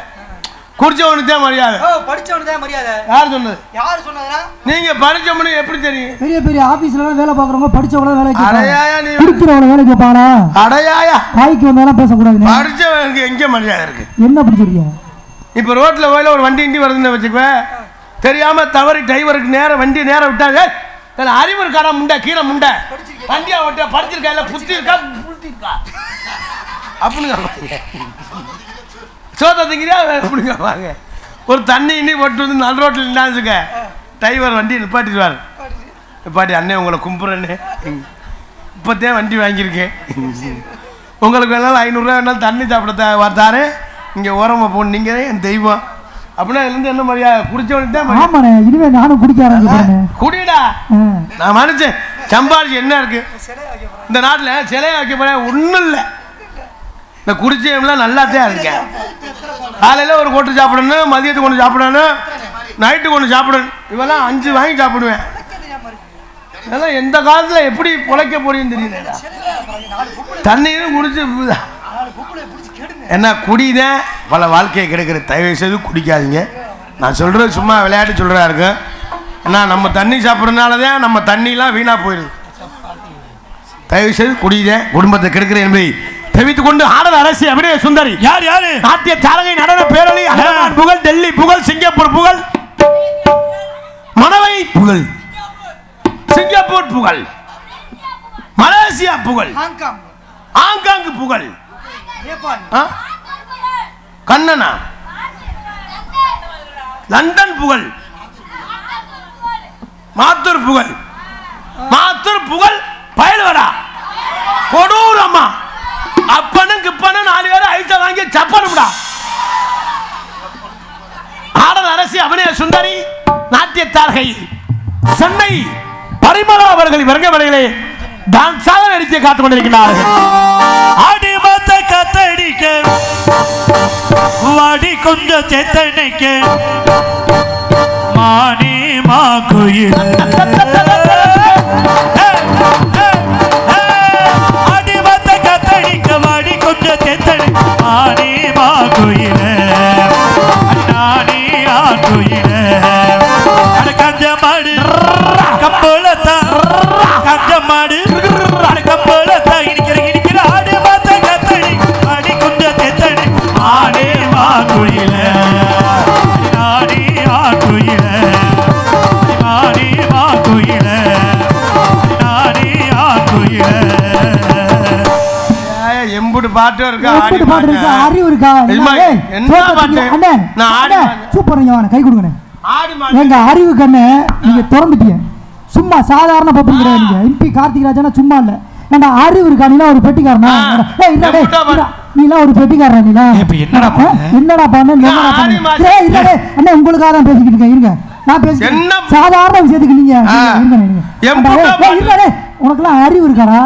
குடிச்சவனுக்கு தான் மரியாதை. படிச்சவனுக்கு தான் மரியாதை. யார் சொன்னது? யாரு சொன்னதுனா? நீங்க படிச்சவனு எப்படி தெரியும்? பெரிய பெரிய ஆபீஸ்ல வேலை பாக்குறவங்க படிச்சவங்கள வேலை அடையாயா நீ குடிக்கிறவங்கள வேலை கேட்பாங்களா? அடையாயா வாய்க்கு வந்தாலும் பேசக்கூடாது. படிச்சவனுக்கு எங்க மரியாதை இருக்கு? என்ன படிச்சிருக்கீங்க? இப்ப ரோட்ல போயில ஒரு வண்டி இண்டி வருதுன்னு வச்சுக்குவேன், தெரியாம தவறி டிரைவருக்கு நேரம் வண்டி நேரம் விட்டாங்க, அறிவு இருக்காடா முண்டை கீழே முண்டை வண்டியா ஓட்ட படிச்சிருக்கா இல்ல புத்தி இருக்கா புத்தி இருக்கா அப்படின்னு சோத்த திங்கிறியா அப்படிங்க வாங்க. ஒரு தண்ணி இன்னி போட்டு வந்து நல் ரோட்டில் நின்னாச்சுக்க, டிரைவர் வண்டி நிப்பாட்டிடுவார். நிப்பாட்டி அண்ணே உங்களை கும்பிட்றேன்னு, இப்போத்தே வண்டி வாங்கியிருக்கேன், உங்களுக்கு வேணாலும் 500 ரூபா வேணாலும் தண்ணி சாப்பிட பார்த்தாரு, இங்கே ஓரமாக போகணும், நீங்கள் என் தெய்வம் அப்படின்னா இருந்து என்ன மரியாதை? குடிச்சவனுக்கு தான் ஆமாண்ணே, இனிமே நானும் குடிக்க ஆரம்பிக்கிறேன். குடிடா. நான் மனுஷன் சம்பாதிச்சு என்ன இருக்கு இந்த நாட்டில்? சிலையை வைக்க போறேன் ஒன்றும் இல்லை. இந்த குடிச்சவங்களாம் நல்லாத்தான் இருக்கேன். காலையில் ஒரு கொட்டு சாப்பிடணும், மதியத்துக்கு ஒன்று சாப்பிடணும், நைட்டுக்கு ஒன்று சாப்பிடணும். இவெல்லாம் 5 வாங்கி சாப்பிடுவேன். அதெல்லாம் எந்த காலத்தில் எப்படி பிழைக்க போறீங்கன்னு தெரியல. தண்ணியும் குடிச்சு என்ன குடிதான் பல வாழ்க்கையை கிடைக்கிற. தயவு செய்து குடிக்காதீங்க. நான் சொல்கிறது சும்மா விளையாட்டு சொல்கிறா இருக்கு. ஏன்னா நம்ம தண்ணி சாப்பிட்றதுனால தான் நம்ம தண்ணிலாம் வீணாக போயிடுது. தயவு செய்து குடிதான் குடும்பத்தை கெடுக்கிற என்பதை தெரிவித்துக் கொண்டு ஆடல் அரசி அபிநய சுந்தரி யார் யாரு? நாட்டிய தாரகை நடன பேரொளி அகமதாபாத் புகழ், டெல்லி புகழ், சிங்கப்பூர் புகழ், மணவை புகழ், சிங்கப்பூர் புகழ், மலேசியா புகழ், ஹாங்காங் புகழ், கண்ணனா லண்டன் புகழ், மாத்தூர் புகழ், மாத்தூர் புகழ் பயல்வடா கொடூரம்மா அப்பனும் கிப்பனும் 4 பேரும் ஐட்ட வாங்கி சப்பனும்டா. ஆடல் அரசி அபிநய சுந்தரி நாட்டியத்தார்கை சென்னை பரிமளா அவர்கள் வருங்கவர்களே டான்ஸாக நடித்து காத்துக் கொண்டிருக்கிறார்கள். ஆடி மாத்த கத்தடிக்க வாடி கொஞ்சம் சேத்தனைக்க மானே மா கோயில் ஆடி மாத்த கத்தடிக்க வாடி கொஞ்சம் சேத்தனை மானே மா கோயில் நானே ஆ கோயில் அட கஞ்ச மாடு கம்போலத்தா கஞ்ச மாடு கம்போலத்தா இடிக்கிற ஆடி மாத்த கத்தடி வாடி கொஞ்சம் சேத்தனை மானே மா கோயில் நானே ஆ கோயில் நானே மா கோயில் நானே ஆ கோயில் எம்புடு பாட்டும் இருக்கா? எப்படி பாட்டு இருக்கா? அறிவு இருக்கா? என்ன பாட்டு? அண்ணே நான் ஆடி சூப்பர், கை கொடுங்கண்ணே. ஆடி எங்க அறிவு கண்ணு நீங்க திறந்துட்டீங்க. சும்மா சாதாரண பப்பு கிடையாது. நீங்க எம்பி கார்த்திக் ராஜனா சும்மா இல்ல. ஏண்டா அறிவு இருக்கா? நீலாம் ஒரு பெட்டிக்காரனா? நீலாம் ஒரு பெட்டிக்காரனா? நீலாம் என்னடா பண்ண அண்ணே உங்களுக்காக தான் பேசிக்கிட்டு இருக்கேன். இருங்க நான் பேசுறேன். சாதாரண விஷயத்துக்கு நீங்க உனக்குலாம் அறிவு இருக்காடா?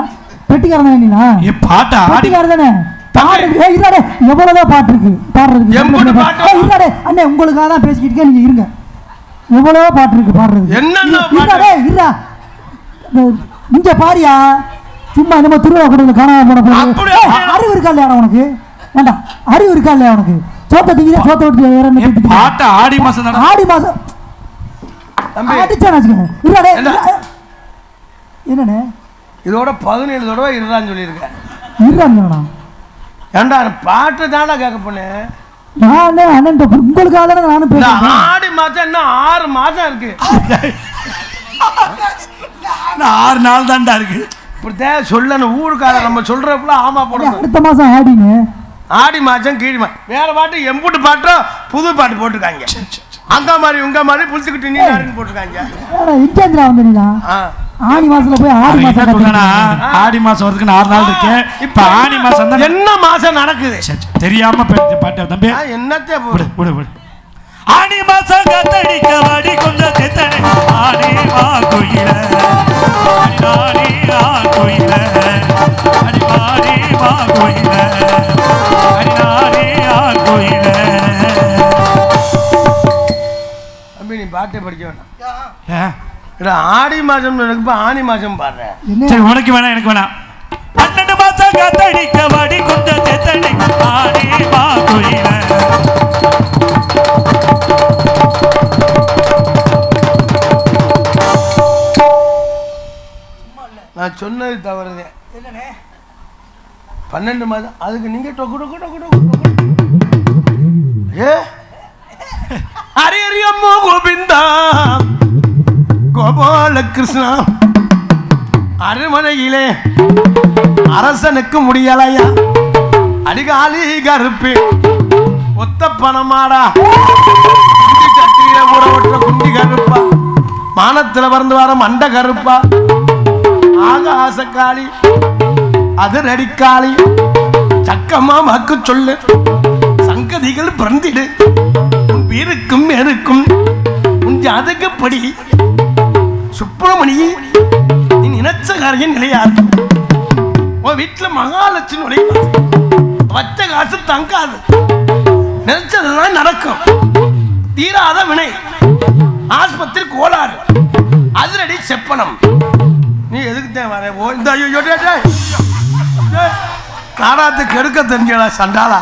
பெட்டிக்காரனா? நீங்களா பெட்டிக்காரர் தானே? எவ்வளவுதான் பாட்டு இருக்கு பாடுறதுக்கு. அண்ணே உங்களுக்காக தான் பேசிக்கிட்டு இருக்கேன். நீங்க இருங்க. எவ்வளவோ பாட்டு இருக்கு பாடுறது. நீங்க பாரியா சும்மா நம்ம திருவிழா கூட காணாம போன அறிவு இருக்கா இல்லையா உனக்கு? ஏண்டா அறிவு இருக்கா இல்லையா உனக்கு? சோத்த திங்கிற சோத்த விட்டு வேற என்ன பாட்டு? ஆடி மாசம் அடிச்சானே. என்னண்ணே இதோட 17 தடவை இருறான்னு சொல்லியிருக்கேன். இருறாங்கண்ணா ஏண்டா பாட்டு தானே கேட்க போனேன். நானே அண்ணன் உங்களுக்காக தானே நானும் பேசுறேன். ஆடி மாசம் என்ன 6 மாசம் இருக்கு. 6 நாள் தான்டா இருக்கு. இப்படித்தான் சொல்லணும் ஊருக்காக. நம்ம சொல்றப்பல ஆமா போடணும். அடுத்த மாசம் ஆடினு ஆடி மாசம் கீழ் வேற பாட்டு எம்புட்டு பாட்டும் புது பாட்டு போட்டிருக்காங்க. அங்க மாதிரி உங்க மாதிரி புளிச்சுக்கிட்டு நீ போட்டிருக்காங்க. இன்டேந்திரா வந்தீங்களா? ஆடி மாசத்துல போய் ஆடி மாசம் சொல்றேன்னா ஆடி மாசம் வரதுக்கு 4 நாள் இருக்கு. இப்ப ஆடி மாசம் தான் என்ன மாசம் நடக்குது தெரியாம பாட்டு தம்பி என்னத்தே விடு. ஆடி மாசம் கத்தடிக்க வாடி கொஞ்சம் சேத்தனை ஆடி மா கோயில நானே ஆ கோயில அடி மாடி மா கோயில அடி நானே ஆ கோயில. தம்பி நீ பாட்டை படிக்க வேணாம். ஆடி மாசம் எனக்கு ஆனி மாசம் பாடுறேன். சரி உனக்கு வேணாம் எனக்கு வேணாம். 12 மாசம் கத்தடிக்க வாடி கொஞ்சம் சேத்தனை ஆடி மா கோயில 12 மாதம் அதுக்கு நீங்க டொக்கு டொக்கு டொக்கு டொக்கு ஏ ஹரி ஹரி அம்மோ கோவிந்தா கோபால கிருஷ்ணா அருமனையிலே அரசனுக்கு முடியலையா அடிகாலி கருப்பு ஒத்த பணமாடா சட்டியில ஊற ஓட்டுற குண்டி கருப்பா மானத்துல பறந்து வர மண்ட கருப்பா ஆகாசக்காளி அது நடிக்காளி சக்கம்மா மக்கு சொல்லு சங்கதிகள் பிறந்திடு உன் வீருக்கும் எருக்கும் உன் ஜாதகப்படி சுப்பிரமணி நீ நினைச்ச காரியம் நிலையாது உன் வீட்டுல மகாலட்சுமி நுழைவா வச்ச காசு தங்காது நினைச்சதெல்லாம் நடக்கும் தீராத வினை ஆஸ்பத்திரி கோளாறு அதிரடி செப்பனம் நீ எதுக்கு தான் வர ஓ இந்த நாடாத்துக்கு எடுக்க தெரிஞ்சடா சண்டாளா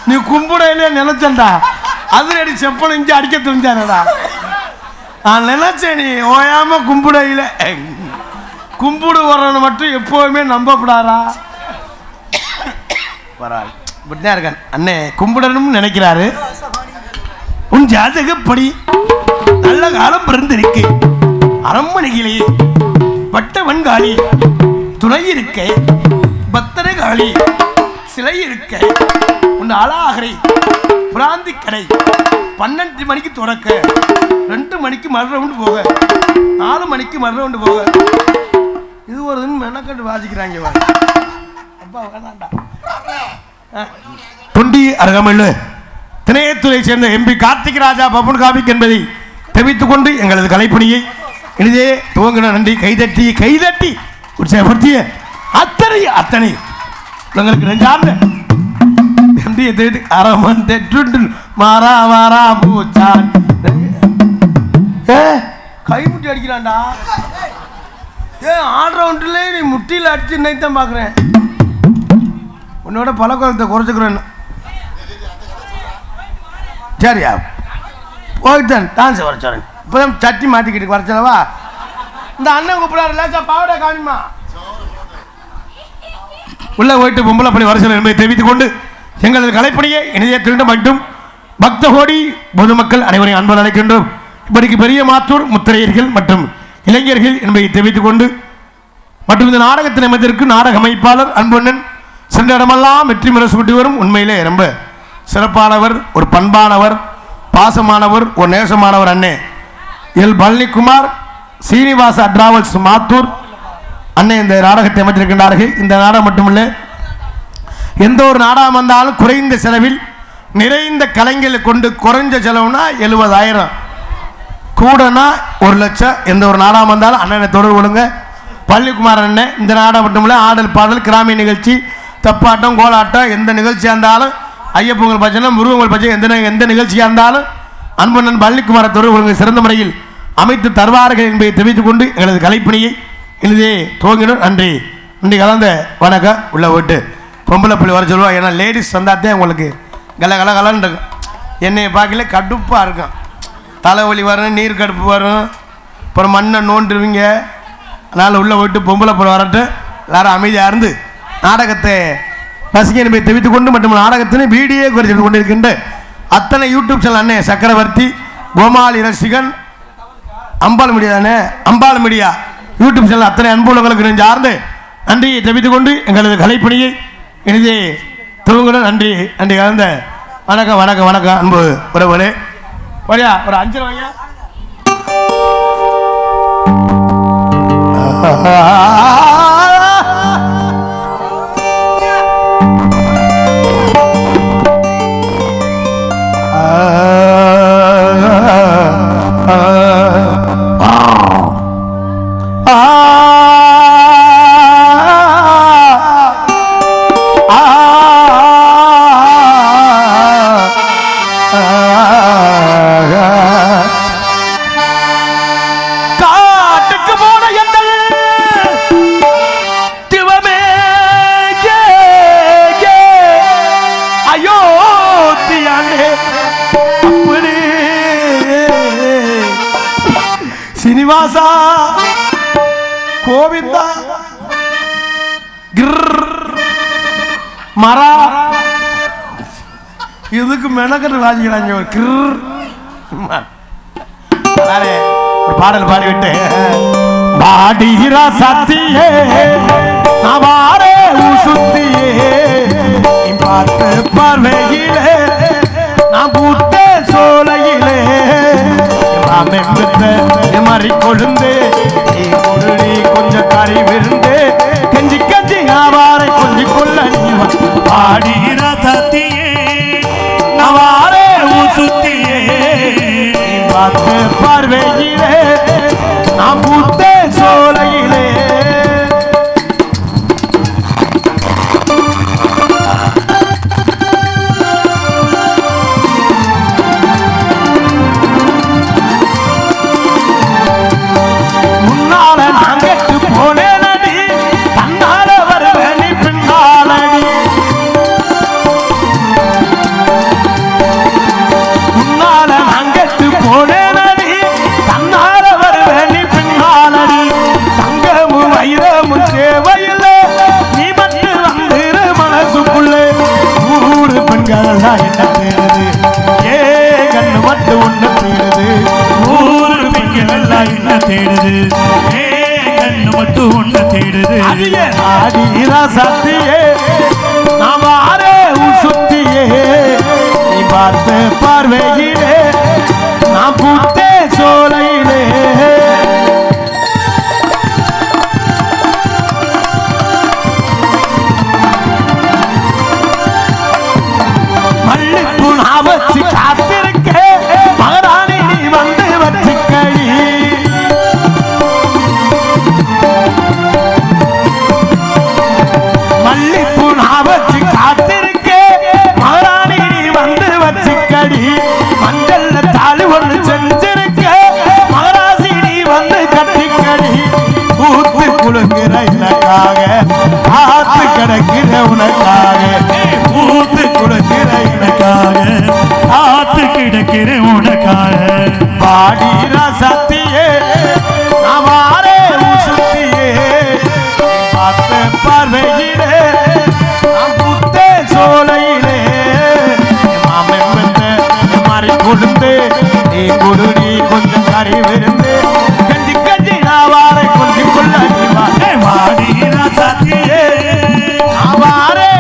நீ கும்பிடையிலே நினைச்சண்டா அதிரடி செப்பனம் இங்கே அடிக்க தெரிஞ்சானடா நான் நினைச்சேன் நீ ஓயாம கும்பிடையில கும்பிடு வரவனை மட்டும் எப்போவுமே நம்பப்படாரா வராது இப்படிதான் இருக்கான் அண்ணே கும்பிடணும்னு நினைக்கிறாரு உன் ஜாதகப்படி நல்ல காலம் பிறந்திருக்கு அரண்மனையிலே வட்ட வன்காளி துணை இருக்க பத்தரை காளி சிலை இருக்க உன் அழாகரை பிராந்தி கடை 12 மணிக்கு துறக்க 2 மணிக்கு மறு ரவுண்டு போக 4 மணிக்கு மறு ரவுண்டு போக இது ஒரு மெனக்கட்டு வாசிக்கிறாங்க அப்பா வேணாண்டா தொண்டி அருகாமையில் திணையத்துறை சேர்ந்த எம்பி கார்த்திக் ராஜா பப்புன் காமிக் என்பதை தெரிவித்துக் கொண்டு எங்களது கலைப்பணியை இனிதே துவங்கின நன்றி கைதட்டி உற்சாகப்படுத்திய அத்தனை உங்களுக்கு நெஞ்சார்ந்த நன்றியை தெரிவித்து அரமன் தெற்று மாறா மாறா பூச்சான் கைமுட்டி அடிக்கிறான்டா ஆல்ரவுண்டில் நீ முட்டியில் அடிச்சு இன்னைத்தான் பார்க்குறேன் உன்னோட பழக்கத்தை குறைச்சிக்கிறேன்னு சரியா போயிட்டேன் டான்ஸ் வர சொல்றேன் இப்போதான் சட்டி மாட்டிக்கிட்டு வரச்சலவா இந்த அண்ணன் கூப்பிடாரு லேசா பாவடா காமிமா உள்ள போயிட்டு பொம்பளை பணி வர சொல்ல என்பதை தெரிவித்துக் கொண்டு எங்களது கலைப்பணியை இணைய திருண்ட மட்டும் பக்த கோடி பொதுமக்கள் அனைவரையும் அன்பு அழைக்கின்றோம் இப்படிக்கு பெரிய மாத்தூர் முத்திரையர்கள் மற்றும் இளைஞர்கள் என்பதை தெரிவித்துக் கொண்டு மற்றும் இந்த நாடகத்தின் அமைத்திற்கு நாடக அமைப்பாளர் அன்பண்ணன் சென்ற இடமெல்லாம் வெற்றி முறை சூட்டி வரும் உண்மையிலே ரொம்ப சிறப்பானவர் ஒரு பண்பானவர் பாசமானவர் ஒரு நேசமானவர் அண்ணே எல் பழனிக்குமார் சீனிவாச டிராவல்ஸ் மாத்தூர் அண்ணே இந்த நாடகத்தை அமைத்திருக்கின்றார்கள் இந்த நாடகம் மட்டுமில்லை எந்த ஒரு நாடகம் வந்தாலும் குறைந்த செலவில் நிறைந்த கலைஞர்களை கொண்டு குறைஞ்ச செலவுனா 70,000 கூடனா 1,00,000 எந்த ஒரு நாடகம் வந்தாலும் அண்ணனை தொடர்பு கொள்ளுங்க பழனிக்குமார் அண்ணன் இந்த நாடகம் மட்டுமில்லை ஆடல் பாடல் கிராமிய நிகழ்ச்சி தப்பாட்டம் கோலாட்டம் எந்த நிகழ்ச்சியாக இருந்தாலும் ஐயப்பொங்கல் பட்சணை முருகங்கள் பட்சம் எந்த நிகழ்ச்சியாக இருந்தாலும் அன்பண்ணன் பழனிக்குமார தொடர்பு சிறந்த முறையில் அமைத்து தருவார்கள் என்பதை தெரிவித்துக் கொண்டு எங்களது கலைப்பணியை இனிதே துவங்கினோம் நன்றி கலந்த வணக்கம் உள்ள போட்டு பொம்பளை பிள்ளை வர சொல்லுவாங்க ஏன்னா லேடிஸ் வந்தாத்தே உங்களுக்கு கலன்னு இருக்கும் என்னையை பார்க்கல கடுப்பாக இருக்கும் தலைவலி வரும் நீர் கடுப்பு வரும் அப்புறம் மண்ணை நோண்டுருவீங்க அதனால் உள்ளே போயிட்டு பொம்பளை பிள்ளை வரட்டும் எல்லாரும் அமைதியாக இருந்து நாடகத்தை ரசிகை என்பதை தெரிவித்துக் கொண்டு மற்றும் நாடகத்தினை வீடியோ குறித்து கொண்டிருக்கின்ற அத்தனை யூடியூப் சேனல் அண்ணே சக்கரவர்த்தி கோமாளி ரசிகன் அம்பாள் மீடியா தானே அம்பாள் மீடியா யூடியூப் சேனல் அத்தனை அன்புள்ளவங்களுக்கு நெஞ்சார்ந்து நன்றியை தெரிவித்துக் கொண்டு எங்களது கலைப்பணியை இனிதே துவங்குடன் நன்றி கலந்த வணக்கம் அன்பு உறவுகளே வழியா ஒரு 5 ரூபாயா சீனிவாசா கோவிந்தா மரா இதுக்கு மெனக்கட்டு வாசிக்கிறாங்க ஒரு கிர். ஒரு பாடல் பாடிவிட்டு பாடிரா சத்தியே நவாரே சுத்தியே பார்த்து பார்வையிலே நான் பூத்த சோலையிலே மாறி கொழுந்து நீ கொஞ்சம் கறி விருந்து கஞ்சி கஞ்சி நவாரை கொஞ்சி கொள்ள நீ பாடிரா சத்தியே நவாரே சுத்தியே பார்த்து பார்வையிலே நான் பூத்த சோலையிலே முன்னால நான் கெட்டு போனேனடி தன்னால வருவனி பின்னாலடி முன்னால நான் கெட்டு போனேனடி தன்னால வருவனி பின்னாலடி தங்கமும் வைரமும் தேவையில்லை நீ மட்டும் வந்துரு மனசுக்குள்ளே ஊரு பெண்கள் என்ன தேடுது ஏ கண்ணு மட்டும் ஒண்ணு தேடுது ஊரு பெண்கள் எல்லாம் என்ன தேடுது கண்ணு மட்டும் ஒண்ணு தேடுது ஆடிரா சத்தியே நாம் ஆரே சுத்தியே நீ பார்த்த பார்வையிலே நான் பூத்தே சோலையிலே மல்லிப்பூ நான் வச்சு காத்திருக்க மகாராணி நீ வந்து வச்சுக்கடி மல்லிப்பூ நான் வச்சு காத்திருக்க மகாராணி நீ வந்து வச்சுக்கடி மஞ்சள்ல தாலி ஒன்று செஞ்சிருக்க மகராசி நீ வந்து கட்டிக்கடி ஊத்து குழுங்குற எனக்காக காத்து கிடக்கிற உனக்காக ஊத்து கொடுக்கிற எனக்காக ஆத்து கிடக்கிற உனக்காக பாடிரா சத்தியே நாம் ஆரே சுத்தியே பார்த்த பார்வையிலே நாம் புத்தே சோலையிலே மாமெந்த மாறி கொடுத்து நீ கொடு நீ கொஞ்சம் கறி விருந்து கஞ்சி கஞ்சி நான் வாரை கொஞ்சம் கொள்ள நீ வாடிரா சத்தியே நாம் ஆரே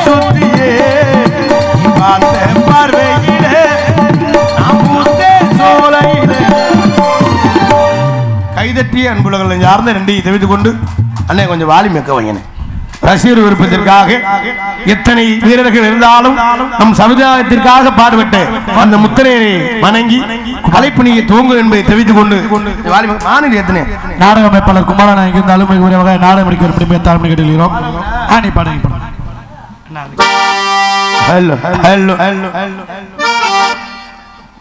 சுத்தியே பார்த்த பார்வையிலே நாம் புத்தே சோலையிலே கைதட்டிய அன்புலகளை சார்ந்த நன்றி தெரிவித்துக் கொண்டு அண்ணே கொஞ்சம் வாலி மிக்க வையனே ரசிகர் விருப்பத்திற்காக எத்தனை வீரர்கள் இருந்தாலும் நம் சமுதாயத்திற்காக பாடுபட்டு அந்த முத்திரையை வணங்கி கலைப்பணியை துவங்கும் என்பதை தெரிவித்துக் கொண்டு மாநில எத்தனை நாடக அமைப்பாளர் குமாரன் இருந்தாலும் மிக விரைவாக நாடகம் முடிக்க ஒரு பிடிப்பை தாழ்மை கேட்டுகிறோம் நீ பாடுங்க ஹலோ ஹலோ ஹலோ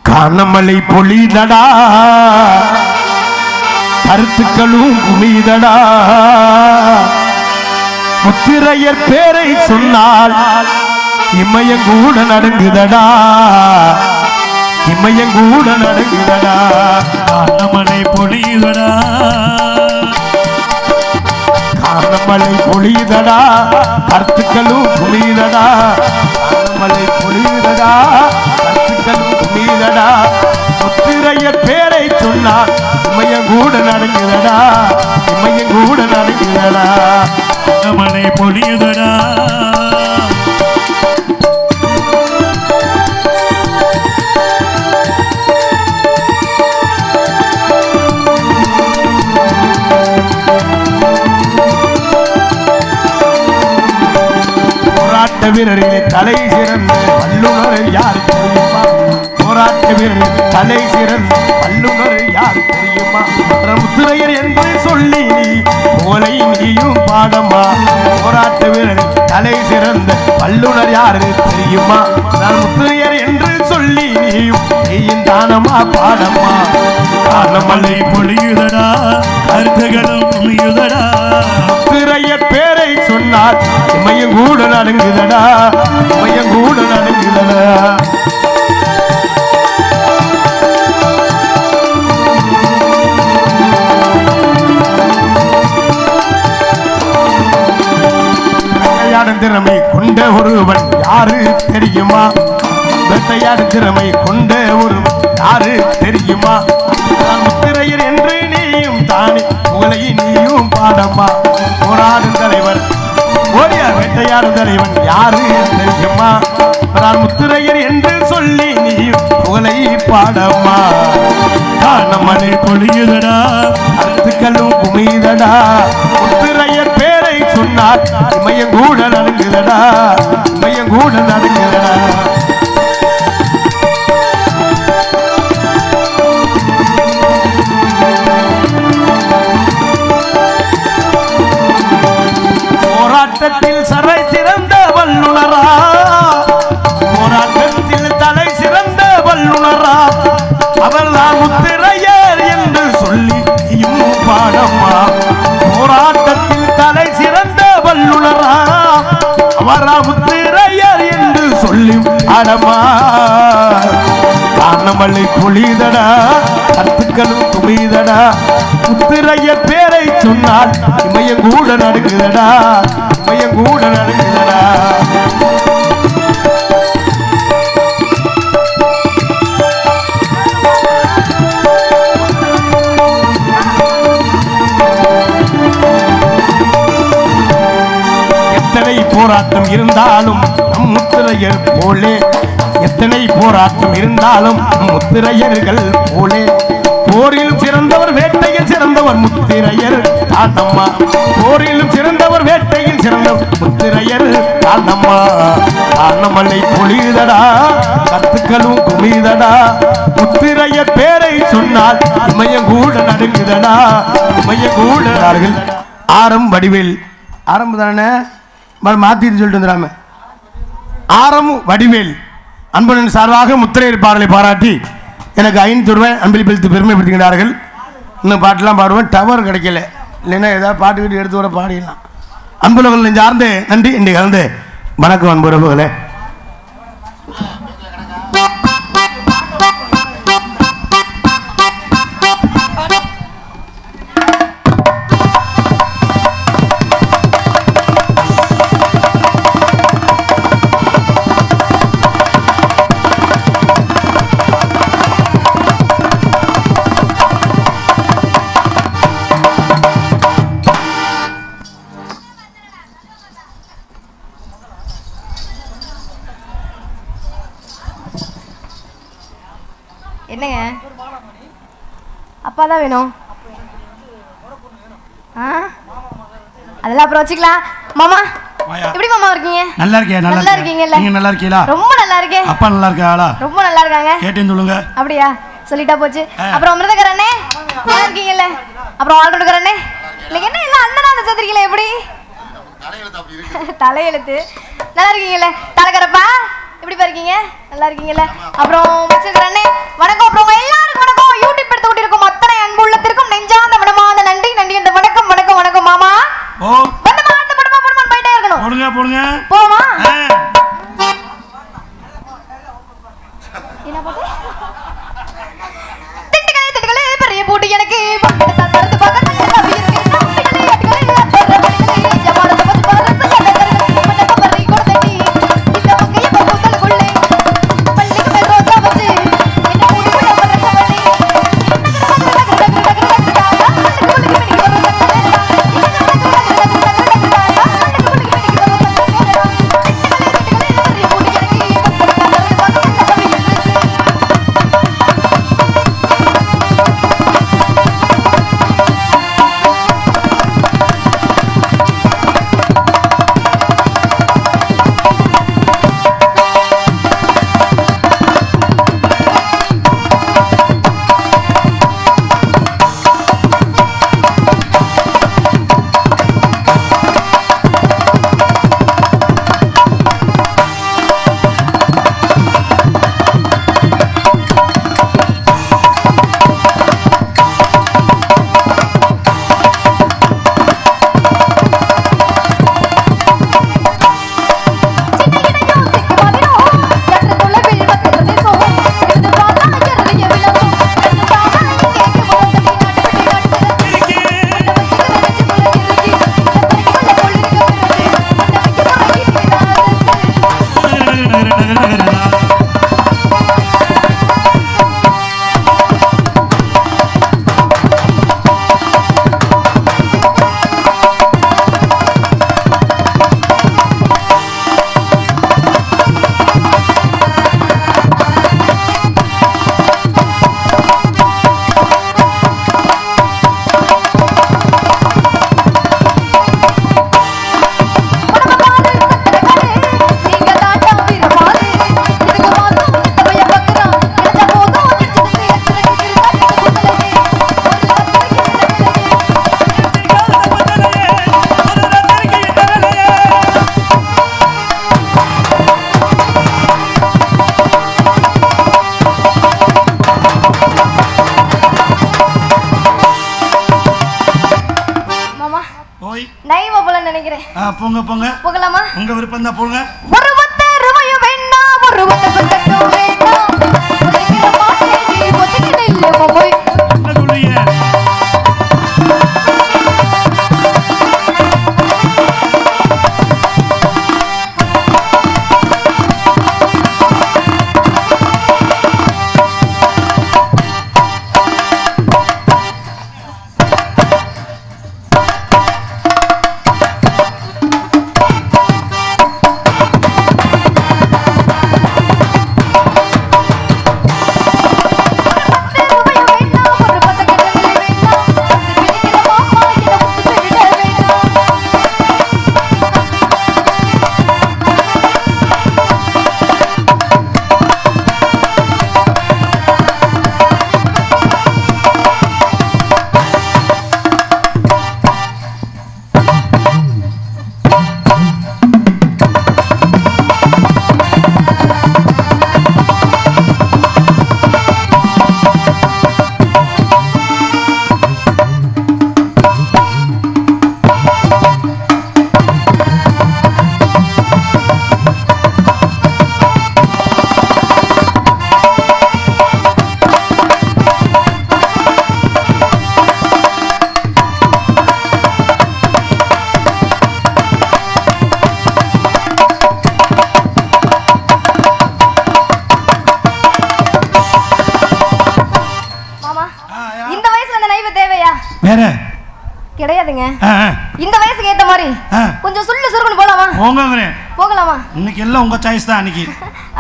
காணமலை பொழிதடா கருத்துக்களும் குமிதடா முத்திரையர் பேரை சொன்னால் இமயங்கூட நடுங்குதடா இமயங்கூட நடுங்குதடா காணமலை பொழியுதடா காணமலை பொழிதடா கருத்துக்களும் குமிதடா காணமலை பொழிதடா கருத்துக்களும் குமிதடா முத்திரையர் பேரை சொன்னால் இமயங்கூட நடுங்குதடா இமயங்கூட நடுங்குதடா மழை பொழியுதடா போராட்ட வீரர்களே தலை சிறந்த வல்லுநர் யார் தெரியுமா போராட்ட வீரர்களே தலை சிறந்த வல்லுநர் யார் தெரியுமா முத்துரையர் என்று சொல்லி நீ போலை நீயும் பாடமா போராட்ட வீரர் தலை சிறந்த வல்லுநர் யாரு தெரியுமா நான் முத்துரையர் என்று சொல்லி நீயும் தானமா பாடமா காணமலை பொழியுதடா கருத்துகளும் குமியுதடா முத்துரையர் பேரை சொன்னால் இமயங்கூட நடுங்குதடா இமயங்கூட நடுங்குதடா திறமை கொண்ட ஒரு வேட்டையாடு திறமை கொண்ட ஒரு யாரு தெரியுமா? முத்திரையர் என்று நீயும் தானே புகழை நீயும் பாடம்மா. போராடும் தலைவர் ஓடிய வேட்டையாடும் தலைவன் யாரு தெரியுமா? முத்திரையர் என்று சொல்லி நீயும் புகழை பாடம்மா. காணமலை பொழியுதடா அத்துக்களும் குமிதடா. முத்திரையர் பேரை சொன்னார் இமயம் கூட நடுங்குதடா, இமயம் கூட நடுங்குதடா. போராட்டத்தில் சரை சிறந்த வல்லுனரா, போராட்டத்தில் தலை சிறந்த வல்லுனரா, அவர்தான் முத்திரையர் என்று சொல்லி பாடம்மா. போராட்டத்தில் தலை சிறந்த வல்லுனரா, அவரா முத்திரையர் என்று சொல்லி பாடம்மா. காணமலை பொழிதடா கத்துக்களும் குமிதடா. முத்திரையர் பேரை சொன்னால் இமயம் கூட நடுங்குதடா, இமயம் கூட நடுங்குதடா. எத்தனை போராட்டம் இருந்தாலும் நம் முத்திரையர் போலே, எத்தனை போராட்டம் இருந்தாலும் முத்திரையர்கள் போலே. போரிலும் சிறந்தவர் வேட்டையில் சிறந்தவர் முத்திரையர் தாண்டம்மா. போரிலும் சிறந்தவர் வேட்டையில் சிறந்தவர் முத்திரையர் தாண்டம்மா. காணமலை பொழிதடா கத்துக்களும் குமிதடா. முத்திரையர் பேரை சொன்னால் இமயம் கூட நடுங்குதடா, இமயம் கூட. ஆரம் வடிவேல் ஆரம்பு தானே மாத்திட்டு சொல்லிட்டு வந்துடாம. ஆரம் வடிவேல் அன்பனின் சார்பாக முத்திரையர் பாடலை பாராட்டி எனக்கு 500 ரூபாய் அன்பளிப்பளித்து பெருமைப்படுத்துகிறார்கள். இன்னும் பாட்டெல்லாம் பாடுவேன், டவர் கிடைக்கல, இல்லைன்னா ஏதாவது பாட்டுக்கிட்டு எடுத்து வர பாடிடலாம். அன்புறவுகள் சார்ந்து நன்றி. இன்றைக்கு கலந்து வணக்கம் அன்புறவுகளே. என்னங்க அப்பா தான் வேணும்? அதெல்லாம் அப்புறம் வச்சுக்கலாம். மாமா எப்படி மாமா இருக்கீங்க? நல்லா இருக்கேன். நல்லா இருக்கீங்கல்ல? நீங்க நல்லா இருக்கீங்களா? ரொம்ப நல்லா இருக்கேன். அப்பா நல்லா இருக்காளா? ரொம்ப நல்லா இருக்காங்க. கேட்டேன்னு சொல்லுங்க. அப்படியா? சொல்லிட்டா போச்சு. அப்புறம் அமிர்தகரண்ணே நல்லா இருக்கீங்கல்ல? அப்புறம் ஆல்ரவுண்டர்கரண்ணே இன்னைக்கு என்ன எல்லாம் அண்ணனா அந்த சேர்த்துருக்கீங்களே, எப்படி தலையெழுத்து? நல்லா இருக்கீங்கல்ல? தலைக்கரப்பா எப்படிப்பா இருக்கீங்க? நல்லா இருக்கீங்கல்ல? அப்புறம் வச்சிருக்கிறண்ணே வணக்கம். அப்புறம் எல்லாருக்கும் வணக்கம். யூடியூப் எடுத்து கொண்டிருக்கும் அத்தனை அன்பு உள்ளத்திற்கும் நெஞ்சார்ந்த மனமார்ந்த நன்றி. நன்றி அந்த வணக்கம் வணக்கம் வணக்கம் மாமா. வந்து மாத்த படமா படமா போயிட்டே இருக்கணும். போடுங்க போடுங்க போமா. என்ன போட்டு திட்டுகளே பெரிய போட்டு எனக்கு தரது பார்க்க போங்க போங்க. போகலாமா? உங்க விருப்பம் தான் போங்க. ஒரு ஒத்த ரூபாயும் வேண்டாம், ஒரு ஒத்த பக்கட்டும் வேண்டாம். ஒதுக்கிற மாட்டேன் நீ ஒதுக்கிட இல்ல போய். என்ன சொல்றீங்க? வேற கிடையாதுங்க. இந்த வயசுக்கு ஏத்த மாதிரி கொஞ்சம் சுள்ளு சுருக்குன்னு போலாமா? போங்கங்கறே. போகலாமா? இன்னைக்கு எல்லாம் உங்க சாய்ஸ் தான் இன்னைக்கு.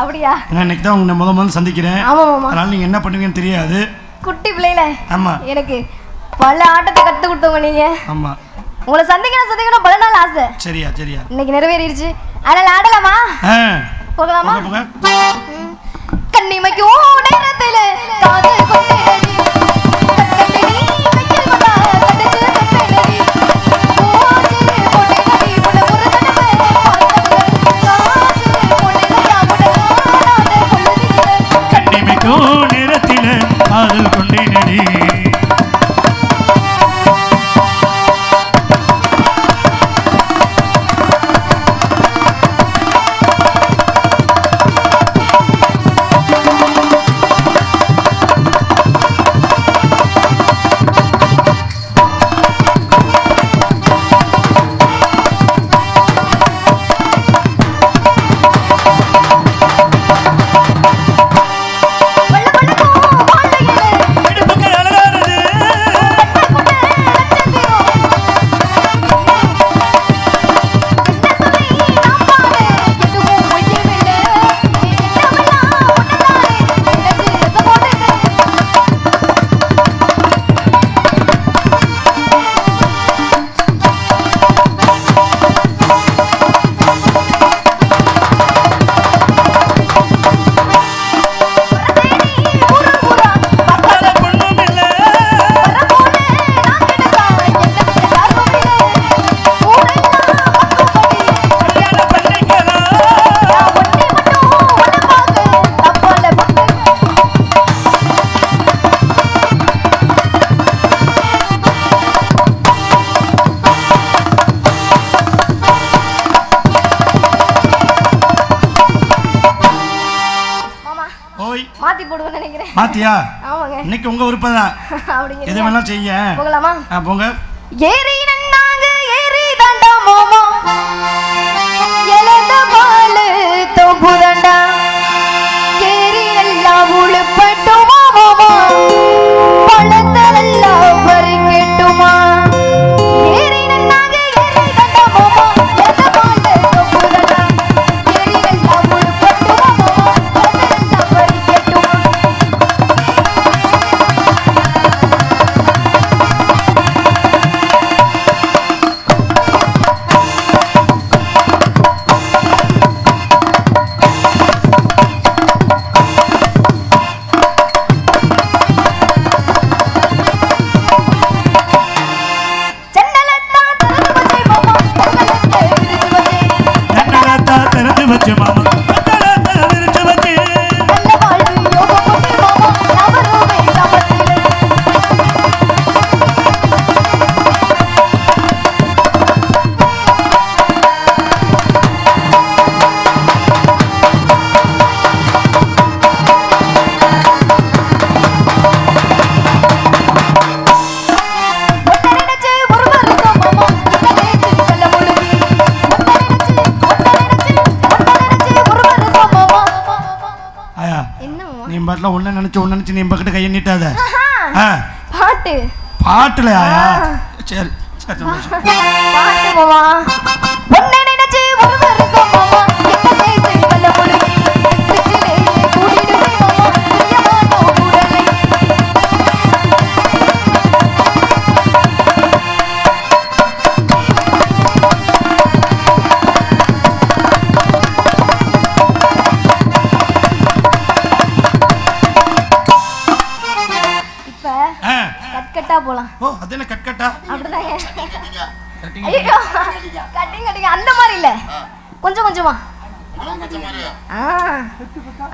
அப்படியா? நான் இன்னைக்கு தான் உங்களை முதல்ல சந்திக்கிறேன். ஆமா மாமா. அதனால நீங்க என்ன பண்ணுவீங்கன்னு தெரியாது. குட்டி பிள்ளைல. ஆமா. எனக்கு பல ஆட்டத்தை கத்து கொடுத்தவங்க நீங்க. ஆமா. உங்களை சந்திக்கணும் பல நாள் ஆசை. சரியா சரியா. இன்னைக்கு நிறைவேறிடுச்சு. அதனால ஆடலாமா? போகலாமா? போங்க. கண்ணிமைக்கு நேரத்துல காது கொண்டேனடி கட்டடி கையில் கொண்டா கடிச்சு தப்பேனடி போச்சு போடேனடி புட ஒரு தடவை பார்த்தவங்க காச்சு போடேனயா புட காணாத பொழுதில கண்ணிமைக்கு நேரத்துல காதல் கொண்டேனடி. மாத்தியா? இன்னைக்கு உங்க விருப்பம் தான். எது வேணாலும் செய்ய. போகலாமா? போங்க. ஏரி நன்னாங்க ஏரி தாண்டா மாமா எலத பாலு தோம்புதண்டா ஏரி நல்லா உளுப்பட்டுமா மாமா பழத்தெல்லாம் பறிக்கட்டுமா ஏரி நன்னாங்க ஏரி தாண்டா மாமா எலத பாலு தோம்புதண்டா ஏரி நல்லா உளுப்பட்டுமா மாமா பழத்தெல்லாம் பறிக்கட்டுமா ஆயா என்னம்மா நீ பாட்டில் ஒன்று நினச்சி நீ பக்கிட்ட கையை நீட்டாத பாட்டு பாட்டுல ஆயா சரி சரி சந்தோஷம். பாட்டு மாமா பொண்ணை நினைச்சு ஒரு வருஷம் மாமா என்னை செய்வல்ல பொண்ணு பிச்சிலே கூடிடுவே மாமா பிரியமான உடலை இப்ப கட்கட்டா போலாம். ஓ அது என்ன கட்கட்டா அப்படிதாங்க. ஐயோ கட்டிங் அந்த மாதிரி இல்ல, கொஞ்சம் கொஞ்சமா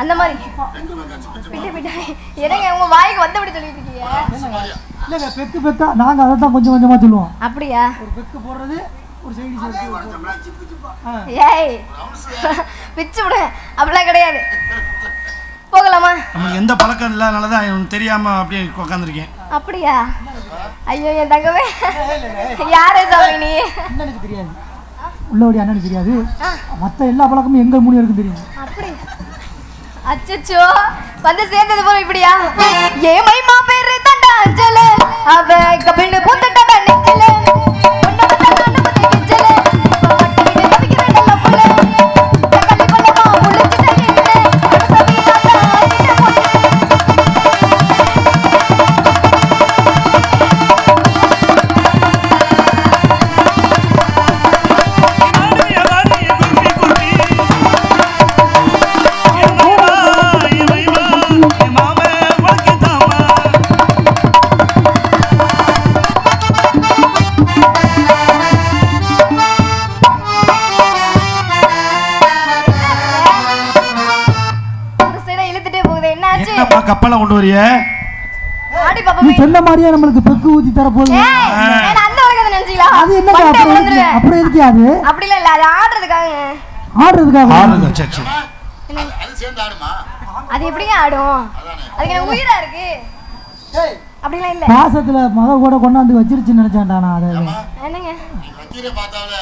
அந்த மாதிரி பிட்டு பிட்டு. என்னங்க உங்க வாய்க்கு வந்தபடி சொல்லிட்டு இருக்கீங்க? இல்லைங்க பெக்கு பெக்கா நாங்கள் அதை தான் கொஞ்சம் கொஞ்சமாக சொல்லுவோம். அப்படியா? ஒரு பெக்கு போடுறது ஒரு சைடு ஏய் பிச்சு விடு, அப்படிலாம் கிடையாது. போகலாமா? நம்மளுக்கு எந்த பழக்கம் இல்லாதனால தான் எனக்கு தெரியாம அப்படியே உட்காந்துருக்கேன். அப்படியா? ஐயோ என் தங்கவே யாரே சாமி நீ? அண்ணனுக்கு தெரியாது, உள்ளபடி அண்ணனுக்கு தெரியாது, மற்ற எல்லா பழக்கமும் எங்கள் மூணு பேருக்கும் தெரியும். அப்படி அச்சச்சோ வந்து சேர்ந்தது போல இப்படியா? ஏமைமா பேரு தண்டா அஞ்சல அவ கபின்னு பூத்தட்ட நெஞ்சல உன்ன பத்த நான் பத்தி கிஞ்சல மட்டி தவிக்கிற நல்ல புள்ள கள்ளி பல்லமா புளிச்சிட்ட என்ன சபீலாத ஆயின போட்டு கப்பலை கொண்டு வரிய நீ சொன்ன மாதிரியே நம்மளுக்கு பெக்கு ஊத்தி தர போகுது. அது என்ன அப்புறம் எதுக்கு அது? அப்படிலாம் இல்ல, அது ஆடுறதுக்காக. ஆடுறதுக்காக? அது எப்படிங்க ஆடும்? அதுக்கு எனக்கு உயிரா இருக்கு. அப்படிலாம் இல்ல. பாசத்துல மக கூட கொண்டாந்து வச்சிருச்சுன்னு நினைச்சான்டா நான். அதை என்னங்க வக்கீரை பார்த்தால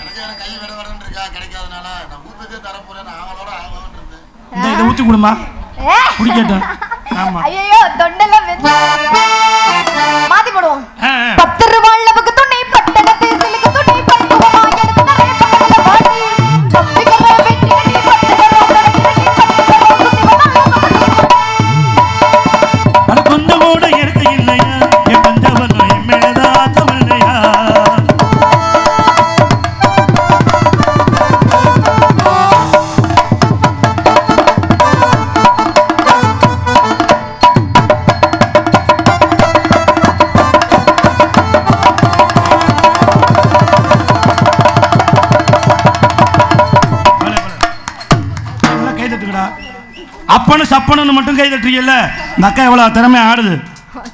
எனக்கு வேற கை விட வரன்னு இருக்கா, கிடைக்காதனால நான் ஊத்துதே தர போறேன் அவளோட ஆகணும்னு இருந்தேன். இந்த இதை ஊத்தி கொடுமா குடிக்கட்டும். ஆமா ஐயோ தொண்டெல்லாம் மாத்தி போடுவோம். 10 ரூபாய் அளவுக்கு துணி பட்டணத்து சிலுக்கு துணி பட்டுவமா எடுத்து நிறைய பக்கத்துல வாடி தப்பிக்கற வெட்டி நீ பட்டற உடனே அது கொஞ்சம் கூட இருக்கு இல்லையா என் பஞ்சவரம் என் மேலதா தமிழ்லையா அப்பனு சப்பனு மட்டும் கை தட்டுறீங்கல்ல, இந்த அக்கா எவ்வளவு திறமையா ஆடுது,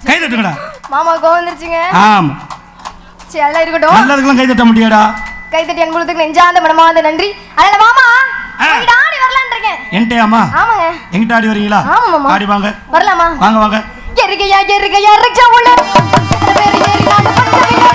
கை தட்டுங்கடா. மாமா கோவந்துருச்சுங்க. ஆமா சரி எல்லாம் இருக்கட்டும். நல்லதுக்கெல்லாம் கை தட்ட முடியாடா. கை தட்டி அன்புள்ளதுக்கு நெஞ்சார்ந்த மனமார்ந்த நன்றி. அதனால மாமா உங்ககிட்ட ஆடி வரலான்னு இருக்கேன். என்கிட்டயாமா? ஆமாங்க. எங்கிட்ட ஆடி வரீங்களா? ஆமா மாமா. ஆடி வாங்க. வரலாமா? வாங்க வாங்க. எருகையா எருகையா ரிக்ஷா உள்ள எத்தனை பேர் ஏறி நாடு பச்சையில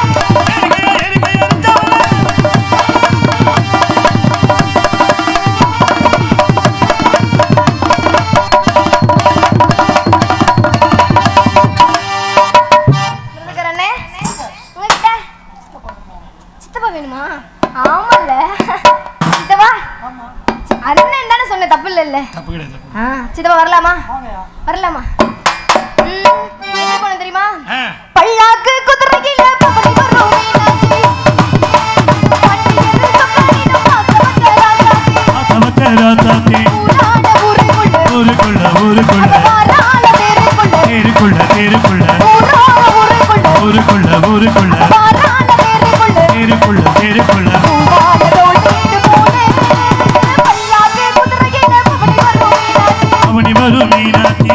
வேணுமா? ஆமால சித்தப்பா, அண்ணன் தானே சொன்ன, தப்பு இல்ல. தப்பு கிடையாது. சித்தப்பா வரலாமா? வரலாமா? என்ன பண்ண தெரியுமா? பல்லாக்கு குதிரையில பவனி வரும் மீனாட்சி பட்டியரு சொக்கனிடம் ஆசமச்சராசாத்தி ஊராட ஊருக்குள்ள வாரால தேருக்குள்ள ஊருக்குள்ள வாரால தேருக்குள்ள பல்லாக்கு குதிரையில பவனி வரும் மீனாட்சி.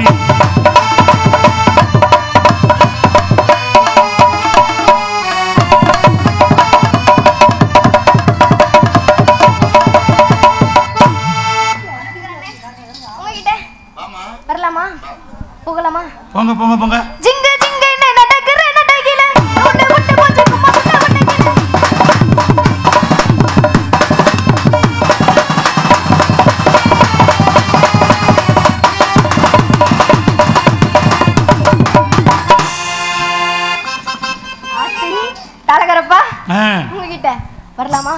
வரலாமா? போகலாமா? போங்க போங்க போங்க. ஜிங்க ஜிங்க நடக்கிற நடையில உன்னை விட்டு போச்சு கும்மா விட்டு வரலாமா?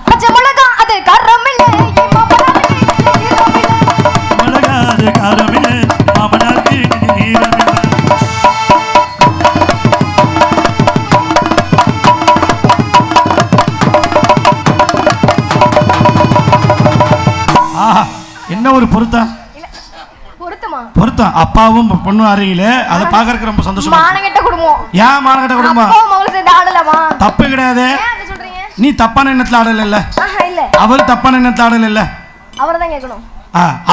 பச்சை மிளகா அது காரம் இல்ல மிளகாது காரமில்லை மாமனாருக்கு நீரமில்லை. ஆஹா என்ன ஒரு பொருத்தம் பொருத்தமா? பொருத்தம். அப்பாவும் பொண்ணும் அறையில அதை பாக்குறதுக்கு ரொம்ப சந்தோஷமா. மானங்கெட்ட குடும்பம். ஏன் மானகட்ட குடும்பம்? அப்பா மகள் சேர்ந்து ஆடலாமா? தப்பு கிடையாது. ஏன் அப்படி சொல்றீங்க? நீ தப்பான எண்ணத்துல ஆடல இல்ல, இல்ல அவர் தப்பான எண்ணத்துல ஆடல இல்ல. அவர்தான் கேட்கணும்.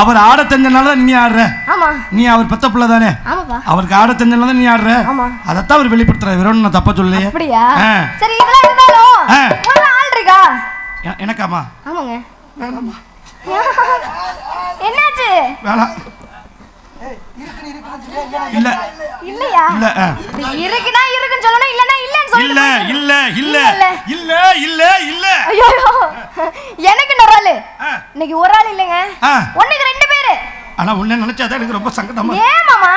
அவர் ஆட தெரிஞ்சனால நீ ஆடுற. ஆமா. நீ அவர் பெத்த பிள்ளை தானே. ஆமாப்பா. அவருக்கு ஆட தெரிஞ்சனால நீ ஆடுற. ஆமா. அதத்தான் அவர் வெளிப்படுத்துற. வெறும் நான் தப்பா சொல்லலையே. அப்படியா? சரி இதெல்லாம் இருந்தாலும் ஒரு ஆள் இருக்கா? எனக்காமா? ஆமாங்க. என்னாச்சு? வேணாம். இல்ல இல்லையா? இல்ல இருக்குனா இருக்குன்னு சொல்லணும், இல்லனா இல்லன்னு சொல்லணும். இல்ல இல்ல இல்ல இல்ல இல்ல இல்ல. ஐயோ எனக்கு நராலு இன்னைக்கு ஒரு ஆள் இல்லங்க, ஒண்ணுக்கு ரெண்டு பேரு. ஆனா உன்னை நினைச்சாதான் எனக்கு ரொம்ப சங்கடமா. ஏன் மாமா?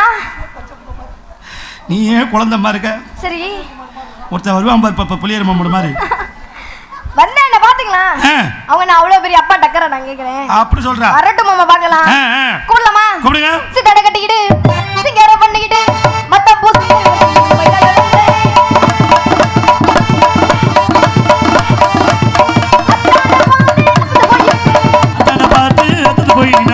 நீ ஏன் குழந்தைமா இருக்க? சரி ஒருத்தன் வருவான் பாரு இப்ப புளியர் மாமூடு மாதிரி வந்தா என்ன பாத்தீங்களா? அவங்க நான் அவ்வளவு பெரிய அப்பா டக்கற நான் கேக்குறேன். அப்படி சொல்றா? வரட்டும் மாமா பார்க்கலாம்.